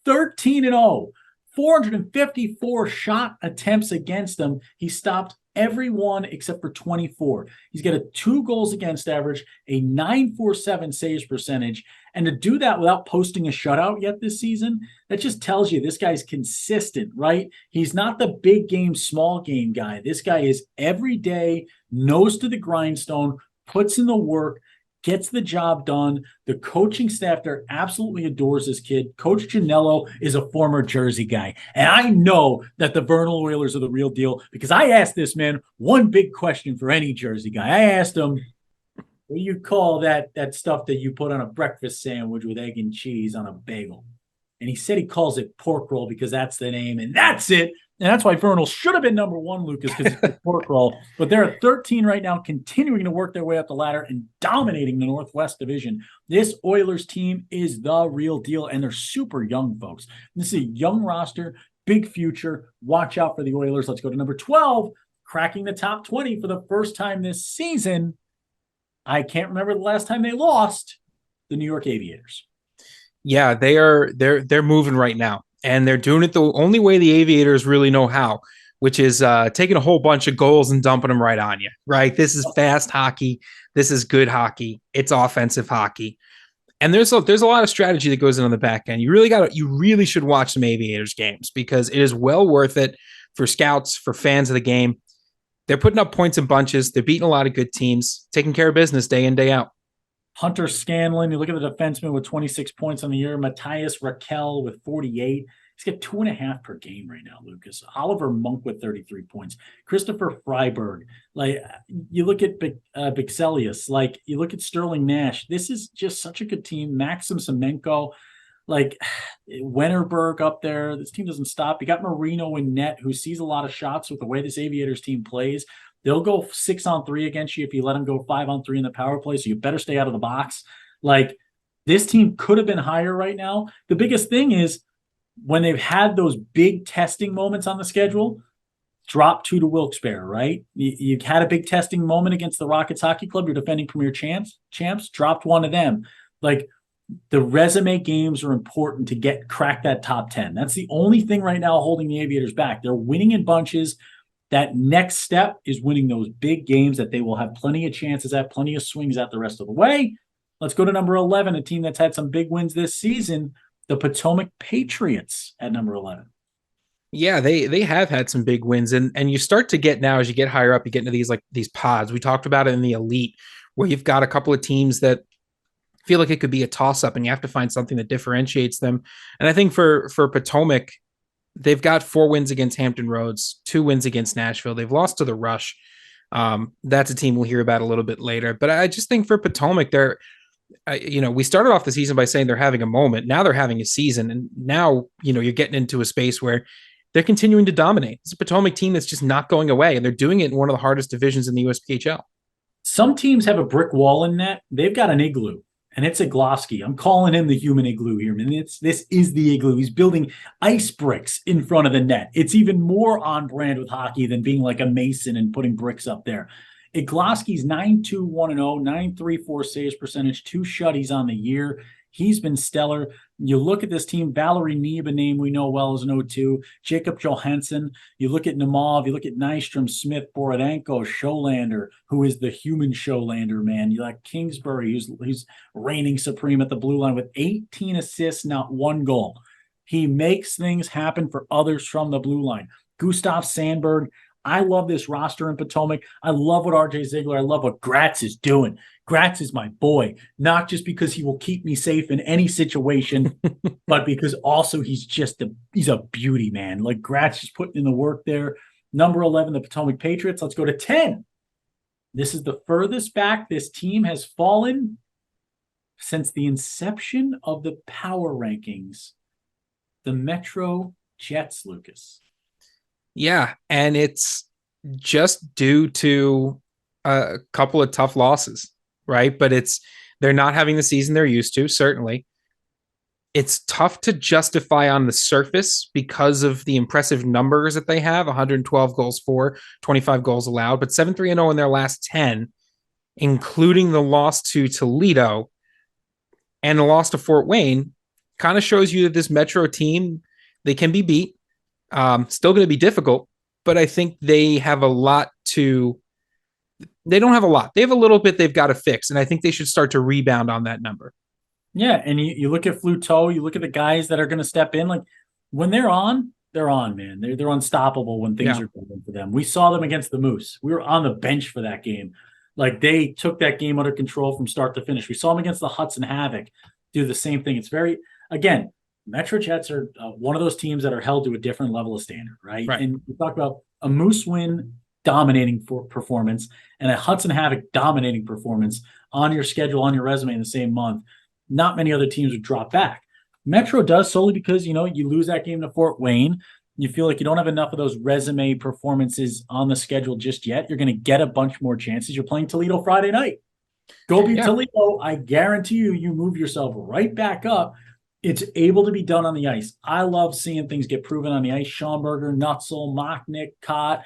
13-0, 454 shot attempts against him. He stopped every one except for 24. He's got a 2 goals against average, a 947 saves percentage. And to do that without posting a shutout yet this season, that just tells you this guy's consistent, right? He's not the big game, small game guy. This guy is every day, nose to the grindstone, puts in the work, gets the job done. The coaching staff there absolutely adores this kid. Coach Janello is a former Jersey guy. And I know that the Vernal Oilers are the real deal because I asked this man one big question for any Jersey guy. I asked him, what do you call that stuff that you put on a breakfast sandwich with egg and cheese on a bagel? And he said he calls it pork roll because that's the name. And that's it. And that's why Vernal should have been number 1, Lucas, because it's pork roll. But they're at 13 right now, continuing to work their way up the ladder and dominating the Northwest Division. This Oilers team is the real deal, and they're super young, folks. This is a young roster, big future. Watch out for the Oilers. Let's go to number 12, cracking the top 20 for the first time this season. I can't remember the last time they lost, the New York Aviators. Yeah, they're moving right now. And they're doing it the only way the Aviators really know how, which is taking a whole bunch of goals and dumping them right on you, right? This is fast hockey. This is good hockey. It's offensive hockey. And there's a lot of strategy that goes in on the back end. You really should watch some Aviators games because it is well worth it for scouts, for fans of the game. They're putting up points in bunches. They're beating a lot of good teams, taking care of business day in, day out. Hunter Scanlon, you look at the defenseman with 26 points on the year. Matthias Raquel with 48. He's got 2.5 per game right now, Lucas. Oliver Monk with 33 points. Christopher Freiberg. Like, you look at Bixelius. Like, you look at Sterling Nash. This is just such a good team. Maxim Semenko. Like, Wennerberg up there. This team doesn't stop. You got Marino in net, who sees a lot of shots with the way this Aviators team plays. They'll go 6-on-3 against you if you let them go 5-on-3 in the power play, so you better stay out of the box. Like, this team could have been higher right now. The biggest thing is when they've had those big testing moments on the schedule, drop 2 to Wilkes-Barre, right? You had a big testing moment against the Rockets Hockey Club, your defending premier champs, dropped 1 to them. Like, the resume games are important to crack that top 10. That's the only thing right now holding the Aviators back. They're winning in bunches. That next step is winning those big games that they will have plenty of chances at, plenty of swings at the rest of the way. Let's go to number 11, a team that's had some big wins this season, the Potomac Patriots at number 11. Yeah, they have had some big wins. And you start to get now, as you get higher up, you get into these pods. We talked about it in the elite, where you've got a couple of teams that feel like it could be a toss-up and you have to find something that differentiates them. And I think for Potomac, they've got 4 wins against Hampton Roads, 2 wins against Nashville. They've lost to the Rush. That's a team we'll hear about a little bit later. But I just think for Potomac, we started off the season by saying they're having a moment. Now they're having a season. And now, you're getting into a space where they're continuing to dominate. It's a Potomac team that's just not going away. And they're doing it in one of the hardest divisions in the USPHL. Some teams have a brick wall in net. They've got an igloo. And it's Igloski. I'm calling him the human igloo here, man. This is the igloo. He's building ice bricks in front of the net. It's even more on brand with hockey than being like a mason and putting bricks up there. Igloski's 9-2-1-0, 9.34 saves percentage, 2 shutties on the year. He's been stellar. You look at this team, Valerie Neeb, a name we know well as an 0-2, Jacob Johansson. You look at Nemov, you look at Nystrom, Smith, Borodenko, Scholander, who is the human Scholander, man. You like Kingsbury, who's reigning supreme at the blue line with 18 assists, not 1 goal. He makes things happen for others from the blue line. Gustav Sandberg. I love this roster in Potomac. I love what RJ Ziegler, I love what Gratz is doing. Gratz is my boy, not just because he will keep me safe in any situation, but because also he's a beauty, man. Like Gratz is putting in the work there. Number 11, the Potomac Patriots. Let's go to 10. This is the furthest back this team has fallen since the inception of the power rankings. The Metro Jets, Lucas. Yeah, and it's just due to a couple of tough losses, right? But they're not having the season they're used to, certainly. It's tough to justify on the surface because of the impressive numbers that they have, 112 goals for, 25 goals allowed, but 7-3-0 in their last 10, including the loss to Toledo and the loss to Fort Wayne, kind of shows you that this Metro team, they can be beat. Still going to be difficult, but I think they have a lot they don't have a lot. They have a little bit they've got to fix, and I think they should start to rebound on that number. Yeah, and you look at Fluteau, you look at the guys that are going to step in. Like when they're on, man. They're unstoppable when things are going for them. We saw them against the Moose. We were on the bench for that game. Like they took that game under control from start to finish. We saw them against the Hudson Havoc do the same thing. It's again, Metro Jets are one of those teams that are held to a different level of standard, right? And we talk about a Moose win dominating performance and a Hudson Havoc dominating performance on your schedule, on your resume in the same month. Not many other teams would drop back. Metro does solely because, you lose that game to Fort Wayne. You feel like you don't have enough of those resume performances on the schedule just yet. You're going to get a bunch more chances. You're playing Toledo Friday night. Go beat Toledo. I guarantee you move yourself right back up. It's able to be done on the ice. I love seeing things get proven on the ice. Schomburger, Nutzel, Mocknick, Cott.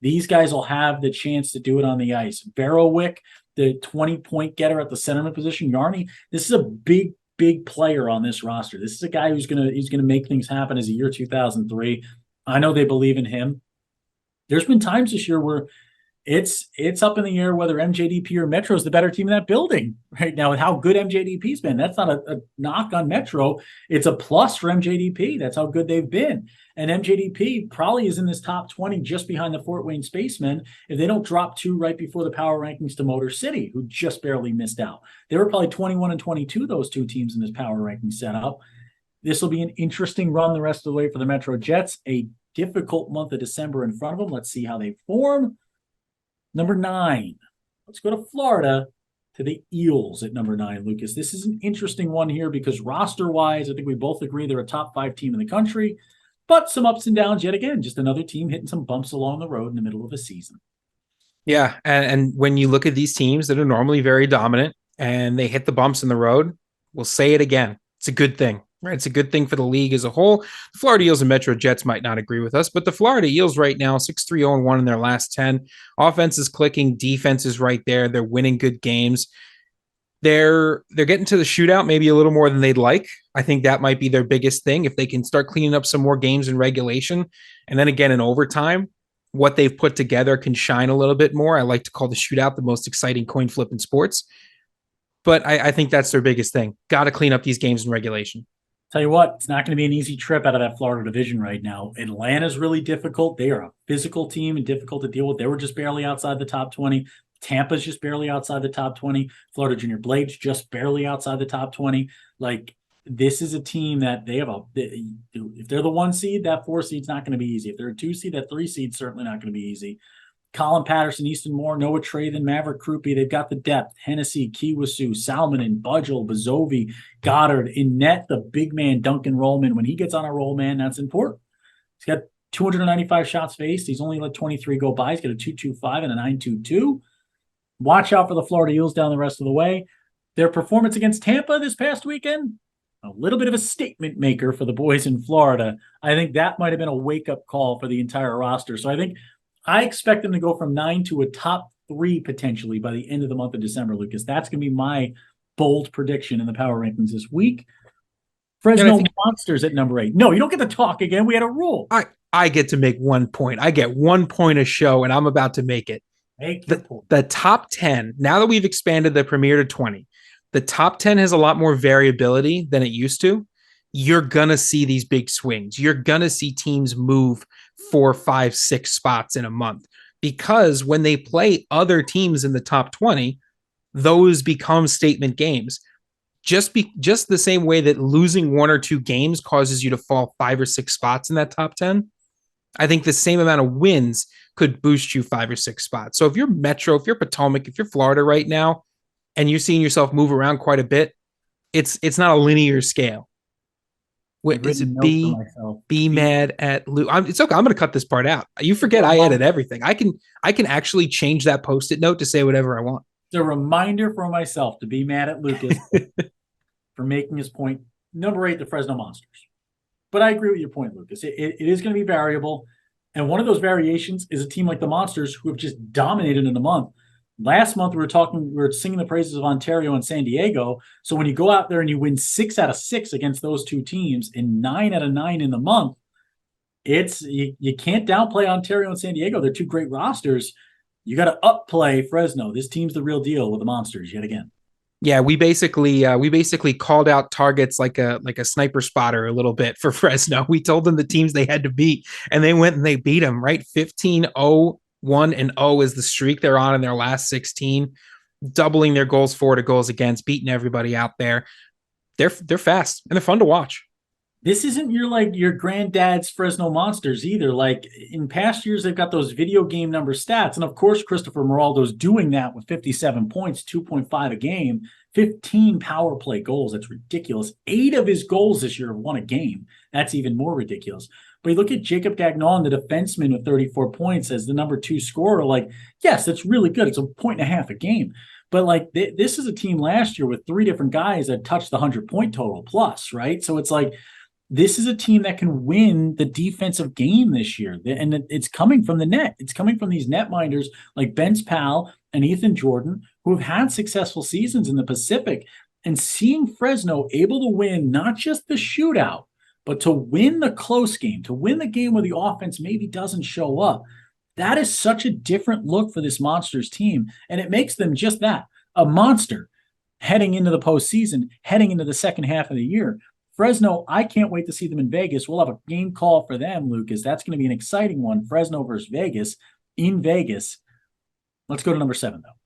These guys will have the chance to do it on the ice. Barowick, the 20-point getter at the centerman position. Yarny, this is a big player on this roster. This is a guy who's gonna make things happen as a year 2003. I know they believe in him. There's been times this year where it's up in the air whether MJDP or Metro is the better team in that building right now, and how good MJDP's been. That's not a knock on Metro. It's a plus for MJDP. That's how good they've been. And MJDP probably is in this top 20 just behind the Fort Wayne Spacemen if they don't drop 2 right before the power rankings to Motor City, who just barely missed out. They were probably 21 and 22, those 2 teams in this power ranking setup. This will be an interesting run the rest of the way for the Metro Jets. A difficult month of December in front of them. Let's see how they form. Number 9, let's go to Florida, to the Eels at number 9, Lucas. This is an interesting one here because roster-wise, I think we both agree they're a top 5 team in the country, but some ups and downs yet again. Just another team hitting some bumps along the road in the middle of a season. Yeah, and when you look at these teams that are normally very dominant and they hit the bumps in the road, we'll say it again. It's a good thing. Right, it's a good thing for the league as a whole. The Florida Eels and Metro Jets might not agree with us, but the Florida Eels right now, 6-3-0-1 in their last 10. Offense is clicking, defense is right there. They're winning good games. They're getting to the shootout maybe a little more than they'd like. I think that might be their biggest thing. If they can start cleaning up some more games in regulation, and then again in overtime, what they've put together can shine a little bit more. I like to call the shootout the most exciting coin flip in sports. But I think that's their biggest thing. Got to clean up these games in regulation. Tell you what, it's not going to be an easy trip out of that Florida division right now. Atlanta's really difficult. They are a physical team and difficult to deal with. They were just barely outside the top 20. Tampa's just barely outside the top 20. Florida Junior Blades just barely outside the top 20. Like, this is a team that if they're the 1 seed, that 4 seed's not going to be easy. If they're a 2 seed, that 3 seed's certainly not going to be easy. Colin Patterson, Easton Moore, Noah Treven, Maverick Krupe. They've got the depth. Hennessy, Kiwasu, Salmonen, Budgel, Bazovi, Goddard. In net, the big man, Duncan Rollman. When he gets on a roll, man, that's important. He's got 295 shots faced. He's only let 23 go by. He's got a 2.25 and a 9.22. Watch out for the Florida Eels down the rest of the way. Their performance against Tampa this past weekend, a little bit of a statement maker for the boys in Florida. I think that might have been a wake-up call for the entire roster. So I expect them to go from 9 to a top 3 potentially by the end of the month of December, Lucas. That's going to be my bold prediction in the power rankings this week. Fresno Monsters at number 8. No, you don't get to talk again. We had a rule. I get to make 1 point. I get 1 point a show, and I'm about to make it. Make your point. The top 10, now that we've expanded the Premier to 20, the top 10 has a lot more variability than it used to. You're going to see these big swings. You're going to see teams move 4, 5, 6 spots in a month because when they play other teams in the top 20, those become statement games. Just the same way that losing 1 or 2 games causes you to fall 5 or 6 spots in that top 10. I think the same amount of wins could boost you 5 or 6 spots. So if you're Metro, if you're Potomac, if you're Florida right now, and you're seeing yourself move around quite a bit, it's not a linear scale. What is it? Be mad at Lou. It's okay. I'm going to cut this part out. You forget I edit everything. I can actually change that Post-it note to say whatever I want. It's a reminder for myself to be mad at Lucas for making his point. Number 8, the Fresno Monsters. But I agree with your point, Lucas. It is going to be variable. And one of those variations is a team like the Monsters who have just dominated in the month. Last month, we were singing the praises of Ontario and San Diego. So when you go out there and you win 6 out of 6 against those 2 teams and 9 out of 9 in the month, you can't downplay Ontario and San Diego. They're 2 great rosters. You got to upplay Fresno. This team's the real deal with the Monsters yet again. Yeah, we basically called out targets like a sniper spotter a little bit for Fresno. We told them the teams they had to beat, and they went and they beat them, right? 15-0, 1-0 is the streak they're on in their last 16, doubling their goals for to goals against, beating everybody out there. They're fast and they're fun to watch. This isn't your granddad's Fresno Monsters either. Like in past years, they've got those video game number stats. And of course, Christopher Moraldo's doing that with 57 points, 2.5 a game, 15 power play goals. That's ridiculous. 8 of his goals this year have won a game. That's even more ridiculous. But you look at Jacob Gagnon, the defenseman with 34 points as the number 2 scorer. Like, yes, that's really good. It's a 1.5 a game. But like this is a team last year with 3 different guys that touched the 100-point total plus, right? So it's like, this is a team that can win the defensive game this year. And it's coming from the net. It's coming from these netminders like Ben's Powell and Ethan Jordan, who have had successful seasons in the Pacific. And seeing Fresno able to win not just the shootout, but to win the close game, to win the game where the offense maybe doesn't show up, that is such a different look for this Monsters team. And it makes them just that, a monster heading into the postseason, heading into the second half of the year. Fresno, I can't wait to see them in Vegas. We'll have a game call for them, Lucas. That's going to be an exciting one. Fresno versus Vegas in Vegas. Let's go to number 7, though.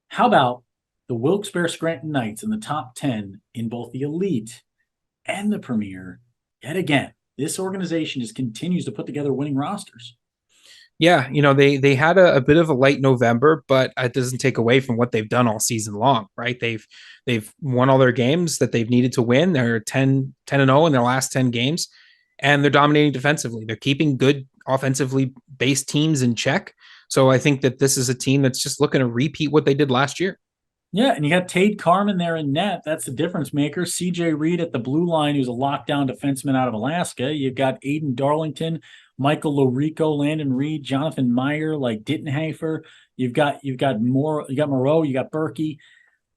How about the Wilkes-Barre Scranton Knights in the top 10 in both the Elite and the Premier? Yet again, this organization just continues to put together winning rosters. Yeah, they had a bit of a light November, but it doesn't take away from what they've done all season long, right? They've won all their games that they've needed to win. They're 10-0 in their last 10 games, and they're dominating defensively. They're keeping good offensively based teams in check. So I think that this is a team that's just looking to repeat what they did last year. Yeah, and you got Tade Carman there in net. That's the difference maker. CJ Reed at the blue line, who's a lockdown defenseman out of Alaska. You've got Aiden Darlington, Michael Lorico, Landon Reed, Jonathan Meyer, like Dittenhafer. You've got more. You got Moreau. You got Berkey.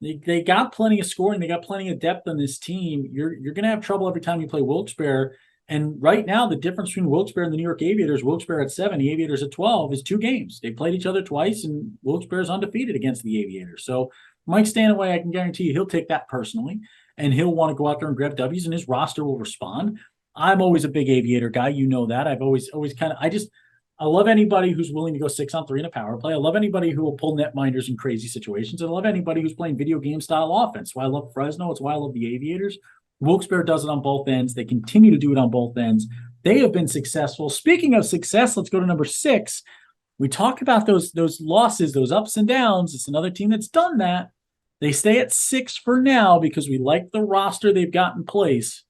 They got plenty of scoring. They got plenty of depth on this team. You're going to have trouble every time you play Wilkes-Barre. And right now, the difference between Wilkes-Barre and the New York Aviators, Wilkes-Barre at 7, the Aviators at 12, is 2 games. They played each other twice, and Wilkes-Barre is undefeated against the Aviators. So Mike Stanaway, I can guarantee you, he'll take that personally, and he'll want to go out there and grab W's, and his roster will respond. I'm always a big Aviator guy. You know that. I've always kind of I love anybody who's willing to go 6-on-3 in a power play. I love anybody who will pull netminders in crazy situations. And I love anybody who's playing video game style offense. That's why I love Fresno. It's why I love the Aviators. Wilkes-Barre does it on both ends. They continue to do it on both ends. They have been successful. Speaking of success, let's go to number 6. We talk about those losses, those ups and downs. It's another team that's done that. They stay at 6 for now because we like the roster they've got in place.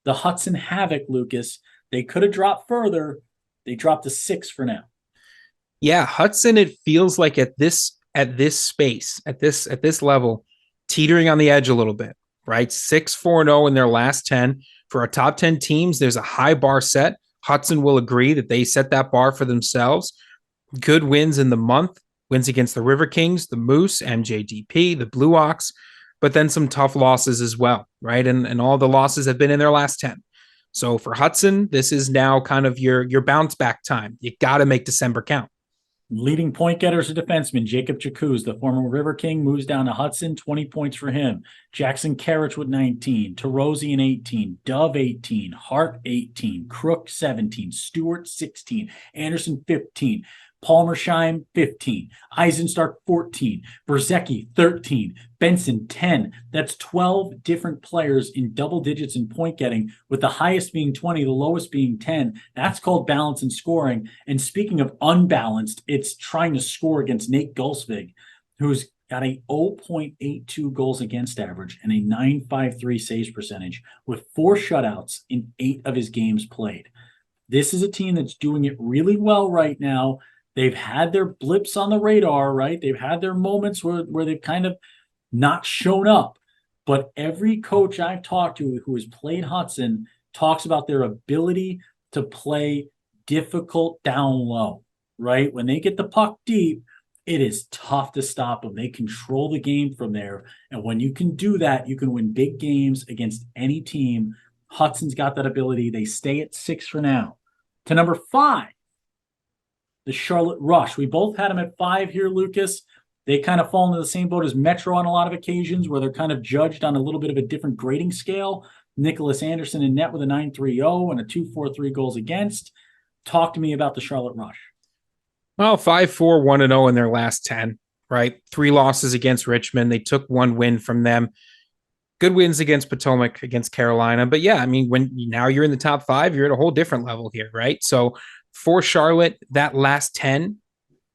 The Hudson Havoc, Lucas. They could have dropped further. They dropped to 6 for now. Yeah, Hudson, it feels like at this space, at this level, teetering on the edge a little bit, right? 6-4-0 in their last 10. For our top 10 teams, there's a high bar set. Hudson will agree that they set that bar for themselves. Good wins in the month, wins against the River Kings, the Moose, MJDP, the Blue Ox, but then some tough losses as well, right? And all the losses have been in their last 10. So for Hudson, this is now kind of your bounce back time. You got to make December count. Leading point getters are defenseman Jacob Chakuz, the former River King, moves down to Hudson, 20 points for him. Jackson Karich with 19, Tarosian 18, Dove 18, Hart 18, Crook 17, Stewart 16, Anderson 15, Palmersheim 15, Eisenstark 14, Berzecki 13, Benson 10. That's 12 different players in double digits in point getting, with the highest being 20, the lowest being 10. That's called balance in scoring. And speaking of unbalanced, it's trying to score against Nate Gulsvig, who's got a 0.82 goals against average and a 9.53 saves percentage with 4 shutouts in 8 of his games played. This is a team that's doing it really well right now. They've had their blips on the radar, right? They've had their moments where they've kind of not shown up. But every coach I've talked to who has played Hudson talks about their ability to play difficult down low, right? When they get the puck deep, it is tough to stop them. They control the game from there. And when you can do that, you can win big games against any team. Hudson's got that ability. They stay at 6 for now. To number 5. The Charlotte Rush. We both had them at 5 here, Lucas. They kind of fall into the same boat as Metro on a lot of occasions, where they're kind of judged on a little bit of a different grading scale. Nicholas Anderson in net with a 9.30 and a 2.43 goals against. Talk to me about the Charlotte Rush. Well, 5-4-1-0 in their last 10, right? 3 losses against Richmond. They took 1 win from them. Good wins against Potomac, against Carolina. But yeah, I mean, when now you're in the top 5, you're at a whole different level here, right? So for Charlotte, that last 10,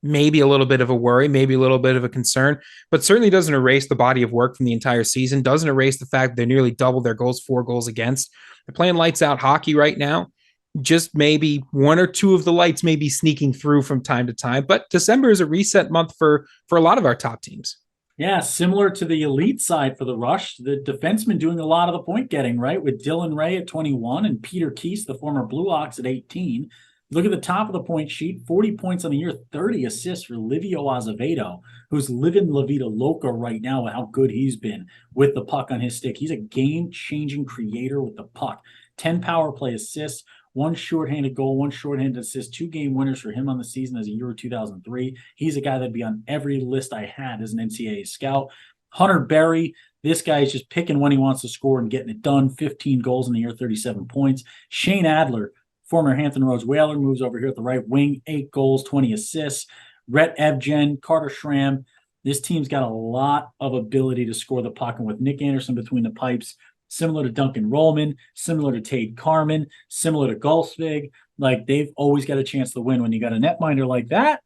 maybe a little bit of a worry, maybe a little bit of a concern, but certainly doesn't erase the body of work from the entire season, doesn't erase the fact that they're nearly double their goals, 4 goals against. They're playing lights out hockey right now. Just maybe 1 or 2 of the lights may be sneaking through from time to time, but December is a reset month for a lot of our top teams. Yeah, similar to the elite side for the Rush, the defensemen doing a lot of the point getting, right? With Dylan Ray at 21 and Peter Keese, the former Blue Ox, at 18. Look at the top of the point sheet, 40 points on the year, 30 assists for Livio Azevedo, who's living La Vida Loca right now with how good he's been with the puck on his stick. He's a game-changing creator with the puck. 10 power play assists, 1 shorthanded goal, 1 shorthanded assist, 2 game winners for him on the season as a Euro 2003. He's a guy that'd be on every list I had as an NCAA scout. Hunter Berry, this guy is just picking when he wants to score and getting it done. 15 goals in the year, 37 points. Shane Adler, former Hampton Roads Whaler, moves over here at the right wing, 8 goals, 20 assists. Rhett Evgen, Carter Schramm. This team's got a lot of ability to score the puck, and with Nick Anderson between the pipes, similar to Duncan Rollman, similar to Tate Carman, similar to Gulsvig, like they've always got a chance to win when you got a netminder like that.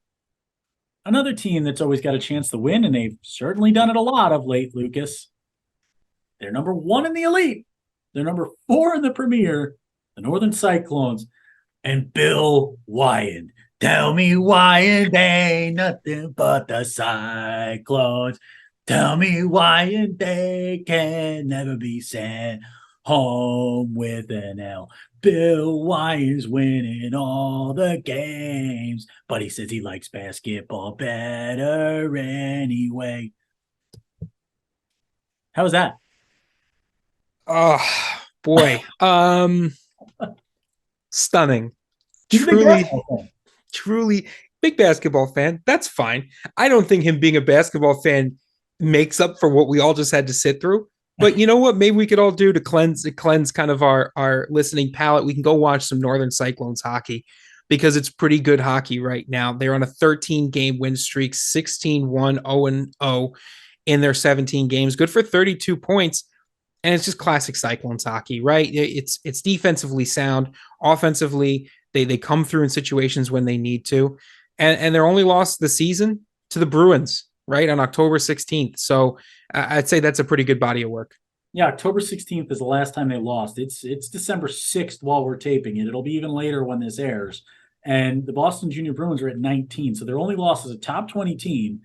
Another team that's always got a chance to win, and they've certainly done it a lot of late, Lucas. They're number 1 in the elite. They're number 4 in the Premier, the Northern Cyclones, and Bill Wyand. Tell me why it ain't nothing but the Cyclones. Tell me why and they can never be sent home with an L. Bill Wyand's winning all the games, but he says he likes basketball better anyway. How was that? Oh, boy. Stunning. He's a big basketball fan. Truly big basketball fan. That's fine. I don't think him being a basketball fan makes up for what we all just had to sit through. But you know what? Maybe we could all do to cleanse kind of our listening palate. We can go watch some Northern Cyclones hockey, because it's pretty good hockey right now. They're on a 13-game win streak, 16-1, 0-0 in their 17 games. Good for 32 points. And it's just classic Cyclones hockey, right? It's defensively sound. Offensively, they come through in situations when they need to. And they're only lost the season to the Bruins, right, on October 16th. So I'd say that's a pretty good body of work. Yeah, October 16th is the last time they lost. It's December 6th while we're taping it. It'll be even later when this airs. And the Boston Junior Bruins are at 19. So their only loss as a top 20 team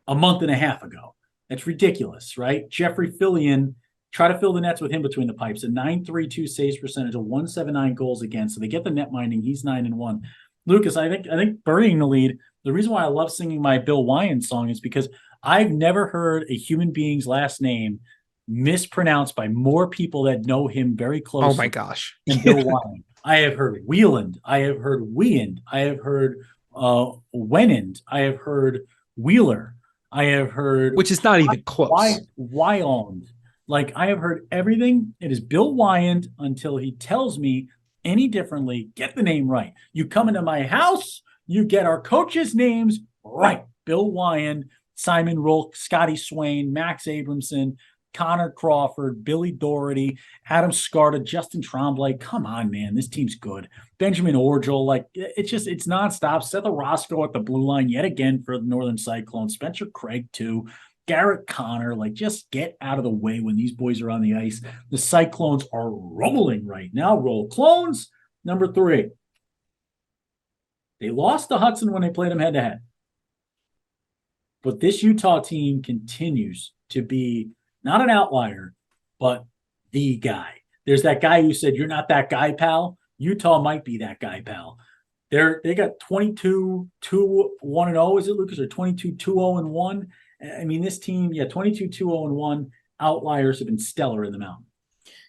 a month and a half ago. That's ridiculous, right? Jeffrey Fillion, try to fill the nets with him between the pipes. A 9.32 saves percentage, a 1.79 goals against. So they get the net minding. He's 9-1. Lucas, I think burying the lead. The reason why I love singing my Bill Wyand song is because I've never heard a human being's last name mispronounced by more people that know him very Oh my closely gosh. than Bill Wyand. I have heard Wieland. I have heard Weand. I have heard Wenand. I have heard Wheeler. I have heard Which is not even close. Wyond. Like I have heard everything. It is Bill Wyand until he tells me any differently. Get the name right. You come into my house, you get our coaches' names right. Bill Wyand, Simon Rolk, Scotty Swain, Max Abramson, Connor Crawford, Billy Doherty, Adam Scarta, Justin Tremblay. Come on, man. This team's good. Benjamin Orgel. Like, it's nonstop. Seth Orozco at the blue line yet again for the Northern Cyclones. Spencer Craig, too. Garrett Connor. Like, just get out of the way when these boys are on the ice. The Cyclones are rolling right now. Roll Clones, number 3. They lost to Hudson when they played them head-to-head. But this Utah team continues to be not an outlier, but the guy. There's that guy who said, "You're not that guy, pal." Utah might be that guy, pal. They got 22-2-1-0, is it, Lucas, or 22-2-0-1? I mean, this team, 22-2-0-1. Outliers have been stellar in the mountain.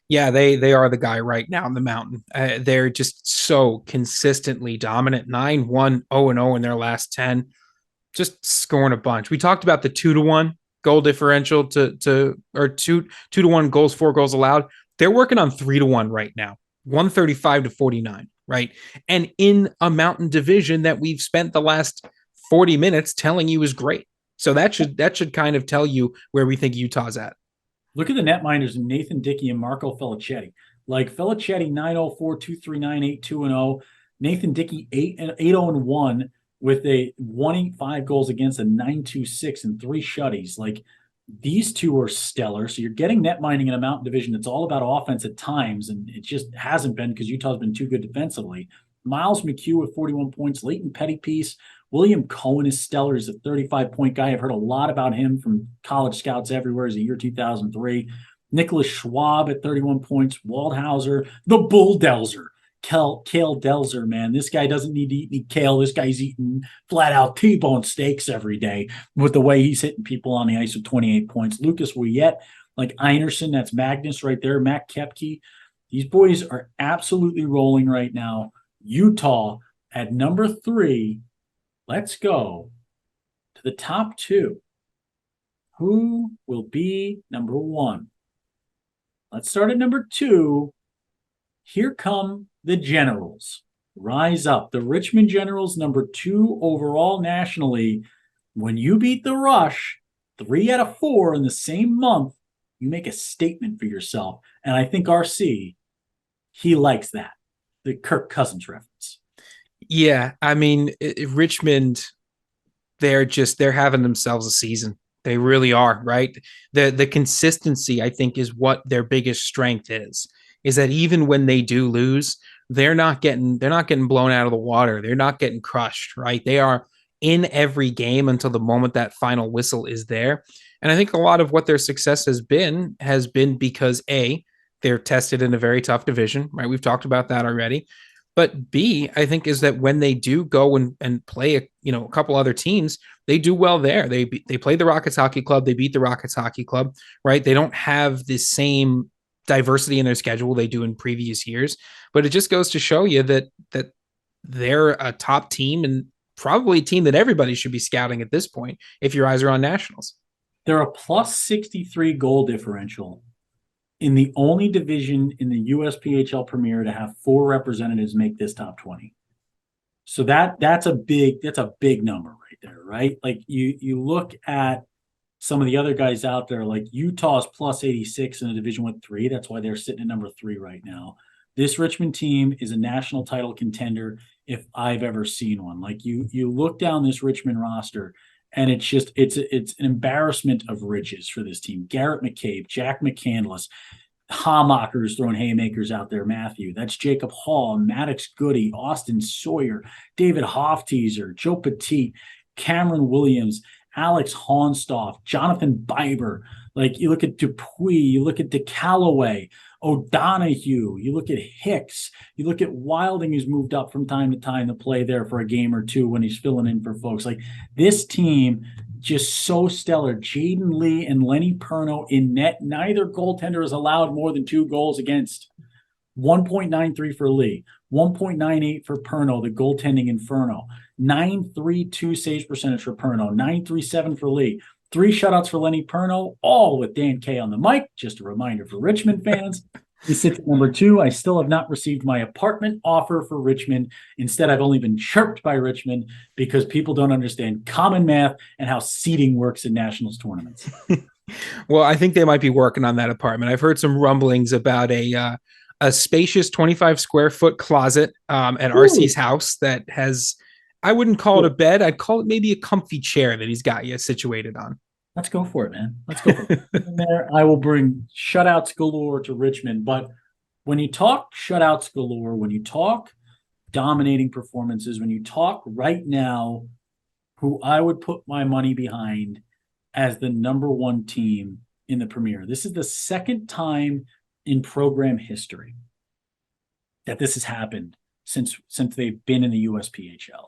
Yeah, they are the guy right now in the mountain. They're just so consistently dominant. 9-1-0-0 in their last 10. Just scoring a bunch. We talked about the 2-1 goal differential or 2-1 goals, 4 goals allowed. They're working on 3-1 right now, 135-49, right? And in a mountain division that we've spent the last 40 minutes telling you is great. So that should kind of tell you where we think Utah's at. Look at the netminders, Nathan Dickey and Marco Felicetti. Like Felicetti 904-239-82-0. Nathan Dickey 8-0-1 with a 185 goals against, a 926 and 3 shutties. Like, these two are stellar. So you're getting net mining in a mountain division. It's all about offense at times, and it just hasn't been because Utah's been too good defensively. Miles McHugh with 41 points, Leighton Pettypiece, William Cohen is stellar. He's a 35-point guy. I've heard a lot about him from college scouts everywhere. He's a year 2003. Nicholas Schwab at 31 points, Waldhauser, the Bulldelzer. Kale Delzer, man. This guy doesn't need to eat any kale. This guy's eating flat out T-bone steaks every day with the way he's hitting people on the ice with 28 points. Lucas Ouellet, like Einerson, that's Magnus right there, Matt Kepke. These boys are absolutely rolling right now. Utah at number 3. Let's go to the top 2. Who will be number 1? Let's start at number 2. Here come the Generals. Rise up. The Richmond Generals, number 2 overall nationally. When you beat the Rush 3 out of 4 in the same month, you make a statement for yourself. And I think RC, he likes that. The Kirk Cousins reference. Yeah, I mean, Richmond, they're having themselves a season. They really are, right? The consistency, I think, is what their biggest strength is that even when they do lose, they're not getting blown out of the water. They're not getting crushed, right? They are in every game until the moment that final whistle is there. And I think a lot of what their success has been because A, they're tested in a very tough division, right? We've talked about that already. But B, I think, is that when they do go and play a couple other teams, they do well there. They play the Rockets Hockey Club. They beat the Rockets Hockey Club, right? They don't have the same diversity in their schedule they do in previous years, but it just goes to show you that they're a top team and probably a team that everybody should be scouting at this point if your eyes are on nationals. They're a plus 63 goal differential in the only division in the USPHL Premier to have 4 representatives make this top 20. So that's a big number right there, right? Like you look at some of the other guys out there, like Utah's plus 86 in a division with 3. That's why they're sitting at number 3 right now. This Richmond team is a national title contender if I've ever seen one. Like you look down this Richmond roster, and it's an embarrassment of riches for this team. Garrett McCabe, Jack McCandless, Hamacher's throwing haymakers out there. Matthew, that's Jacob Hall, Maddox Goody, Austin Sawyer, David Hofteaser, Joe Petit, Cameron Williams, Alex Honstoff, Jonathan Biber. Like you look at Dupuis, you look at DeCallaway, O'Donohue, you look at Hicks, you look at Wilding, who's moved up from time to time to play there for a game or two when he's filling in for folks. Like this team, just so stellar. Jaden Lee and Lenny Perno in net. Neither goaltender has allowed more than 2 goals against. 1.93 for Lee, 1.98 for Perno, the goaltending inferno. 932 saves percentage for Perno, 937 for Lee. 3 shutouts for Lenny Perno, all with Dan K on the mic. Just a reminder for Richmond fans. He sits at number 2. I still have not received my apartment offer for Richmond. Instead, I've only been chirped by Richmond because people don't understand common math and how seeding works in nationals tournaments. Well, I think they might be working on that apartment. I've heard some rumblings about a spacious 25 square foot closet at RC's house that has, I wouldn't call it a bed. I'd call it maybe a comfy chair that he's got you situated on. Let's go for it, man. Let's go for it. There, I will bring shutouts galore to Richmond. But when you talk shutouts galore, when you talk dominating performances, when you talk right now, who I would put my money behind as the number 1 team in the Premier. This is the second time in program history that this has happened since they've been in the USPHL.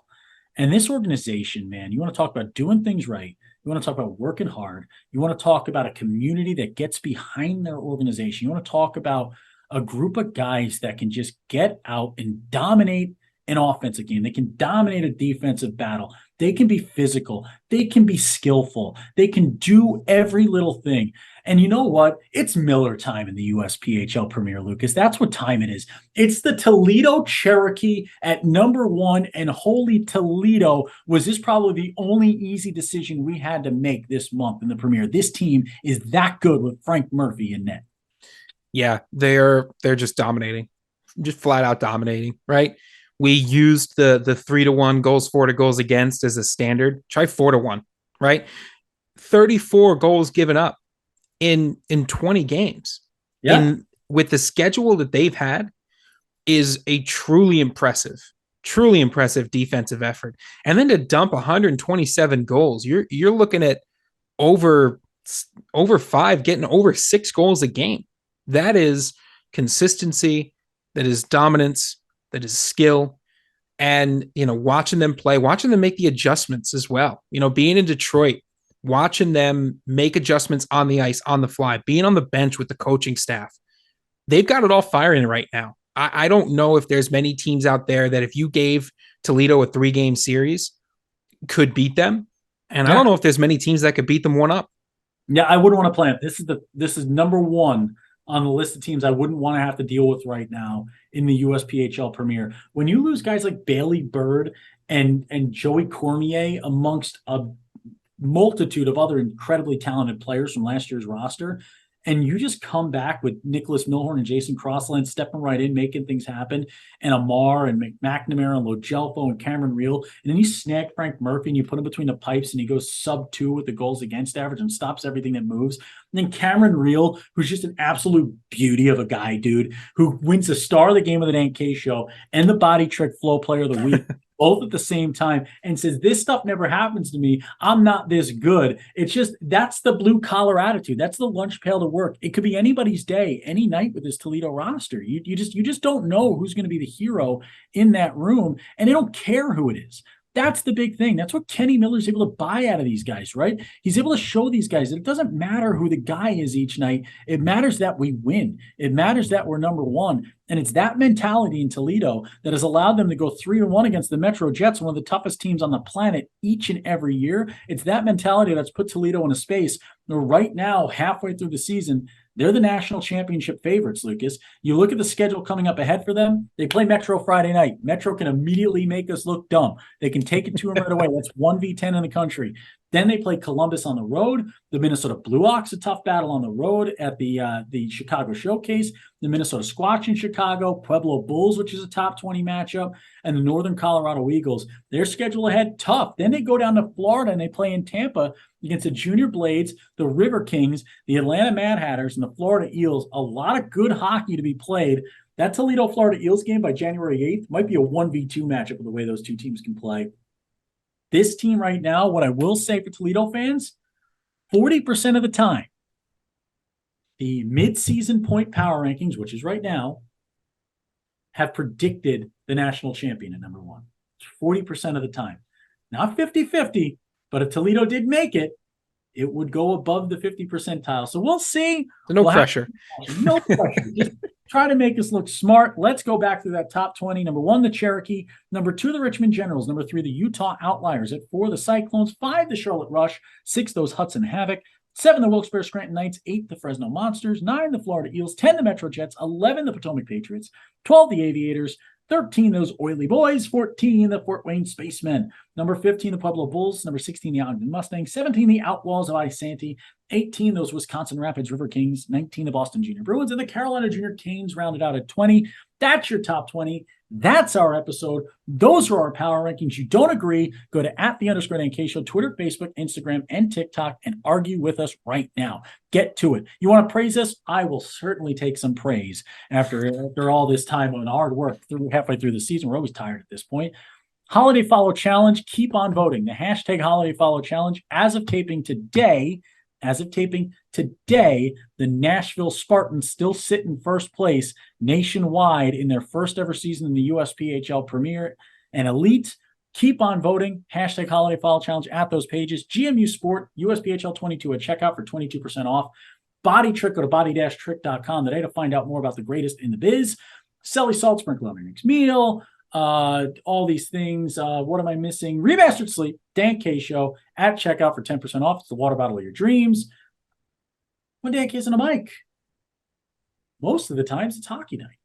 And this organization, man, you want to talk about doing things right. You want to talk about working hard. You want to talk about a community that gets behind their organization. You want to talk about a group of guys that can just get out and dominate an offensive game. They can dominate a defensive battle. They can be physical. They can be skillful. They can do every little thing. And you know what? It's Miller time in the USPHL Premier, Lucas. That's what time it is. It's the Toledo Cherokee at number 1. And holy Toledo, was this probably the only easy decision we had to make this month in the Premier. This team is that good with Frank Murphy in net. Yeah, they're just dominating. Just flat out dominating, right? We used the 3-1 goals for to goals against as a standard. Try 4-1, right? 34 goals given up in 20 games. Yeah. With the schedule that they've had is a truly impressive defensive effort. And then to dump 127 goals, you're looking at over 5, getting over 6 goals a game. That is consistency, that is dominance, that is skill. And, watching them play, watching them make the adjustments as well. Being in Detroit, watching them make adjustments on the ice, on the fly, being on the bench with the coaching staff. They've got it all firing right now. I don't know if there's many teams out there that if you gave Toledo a 3-game series could beat them. And I don't know if there's many teams that could beat them 1-up. Yeah, I wouldn't want to play it. This is number 1 on the list of teams I wouldn't want to have to deal with right now in the USPHL Premier. When you lose guys like Bailey Bird and Joey Cormier amongst a multitude of other incredibly talented players from last year's roster, and you just come back with Nicholas Milhorn and Jason Crossland stepping right in, making things happen, and Amar and McNamara and Logelfo and Cameron Reel, and then you snag Frank Murphy and you put him between the pipes and he goes sub-2 with the goals against average and stops everything that moves. And then Cameron Reel, who's just an absolute beauty of a guy, dude, who wins the Star of the Game of the Dan K Show and the Body Trick Flow Player of the Week both at the same time, and says, this stuff never happens to me. I'm not this good. It's just, that's the blue collar attitude. That's the lunch pail to work. It could be anybody's day, any night with this Toledo roster. You just don't know who's going to be the hero in that room, and they don't care who it is. That's the big thing. That's what Kenny Miller's able to buy out of these guys, right? He's able to show these guys that it doesn't matter who the guy is each night. It matters that we win. It matters that we're number 1. And it's that mentality in Toledo that has allowed them to go 3-1 against the Metro Jets, one of the toughest teams on the planet each and every year. It's that mentality that's put Toledo in a space where right now, halfway through the season, they're the national championship favorites, Lucas. You look at the schedule coming up ahead for them. They play Metro Friday night. Metro can immediately make us look dumb. They can take it to them right away. That's 1v10 in the country. Then they play Columbus on the road. The Minnesota Blue Hawks, a tough battle on the road at the Chicago Showcase. The Minnesota Squatch in Chicago. Pueblo Bulls, which is a top 20 matchup. And the Northern Colorado Eagles. Their schedule ahead, tough. Then they go down to Florida and they play in Tampa against the Junior Blades, the River Kings, the Atlanta Mad Hatters, and the Florida Eels. A lot of good hockey to be played. That Toledo-Florida Eels game by January 8th might be a 1v2 matchup of the way those two teams can play. This team right now, what I will say for Toledo fans, 40% of the time, the midseason point power rankings, which is right now, have predicted the national champion at number one. 40% of the time. Not 50-50, but if Toledo did make it, it would go above the 50 percentile. So we'll see. No pressure. No pressure. Just try to make us look smart. Let's go back through that top 20. Number 1, the Cherokee. Number 2, the Richmond Generals. Number 3, the Utah Outliers. At 4, the Cyclones. 5, the Charlotte Rush. 6, those Hudson Havoc. 7, the Wilkes-Barre Scranton Knights. 8, the Fresno Monsters. 9, the Florida Eels. 10, the Metro Jets. 11, the Potomac Patriots. 12, the Aviators. 13, those Oily Boys. 14, the Fort Wayne Spacemen. Number 15, the Pueblo Bulls. Number 16, the Ogden Mustangs. 17, the Outlaws of Isanti. 18, those Wisconsin Rapids River Kings. 19, the Boston Junior Bruins. And the Carolina Junior Canes rounded out at 20. That's your top 20. That's our episode. Those are our power rankings. You don't agree, go to @the_NK Show, Twitter, Facebook, Instagram, and TikTok, and argue with us right now. Get to it. You want to praise us? I will certainly take some praise after all this time on hard work halfway through the season. We're always tired at this point. Holiday Follow Challenge. Keep on voting. The hashtag Holiday Follow Challenge. As of taping today, the Nashville Spartans still sit in first place nationwide in their first ever season in the USPHL Premier and Elite. Keep on voting. Hashtag Holiday Follow Challenge at those pages. GMU Sport, USPHL 22 at checkout for 22% off. Body Trick, go to body-trick.com today to find out more about the greatest in the biz. Selly Salt Sprinkle on your next meal. All these things. What am I missing? Remastered Sleep, Dan K Show at checkout for 10% off. It's the water bottle of your dreams. When Dan K isn't a mic, most of the times it's hockey night.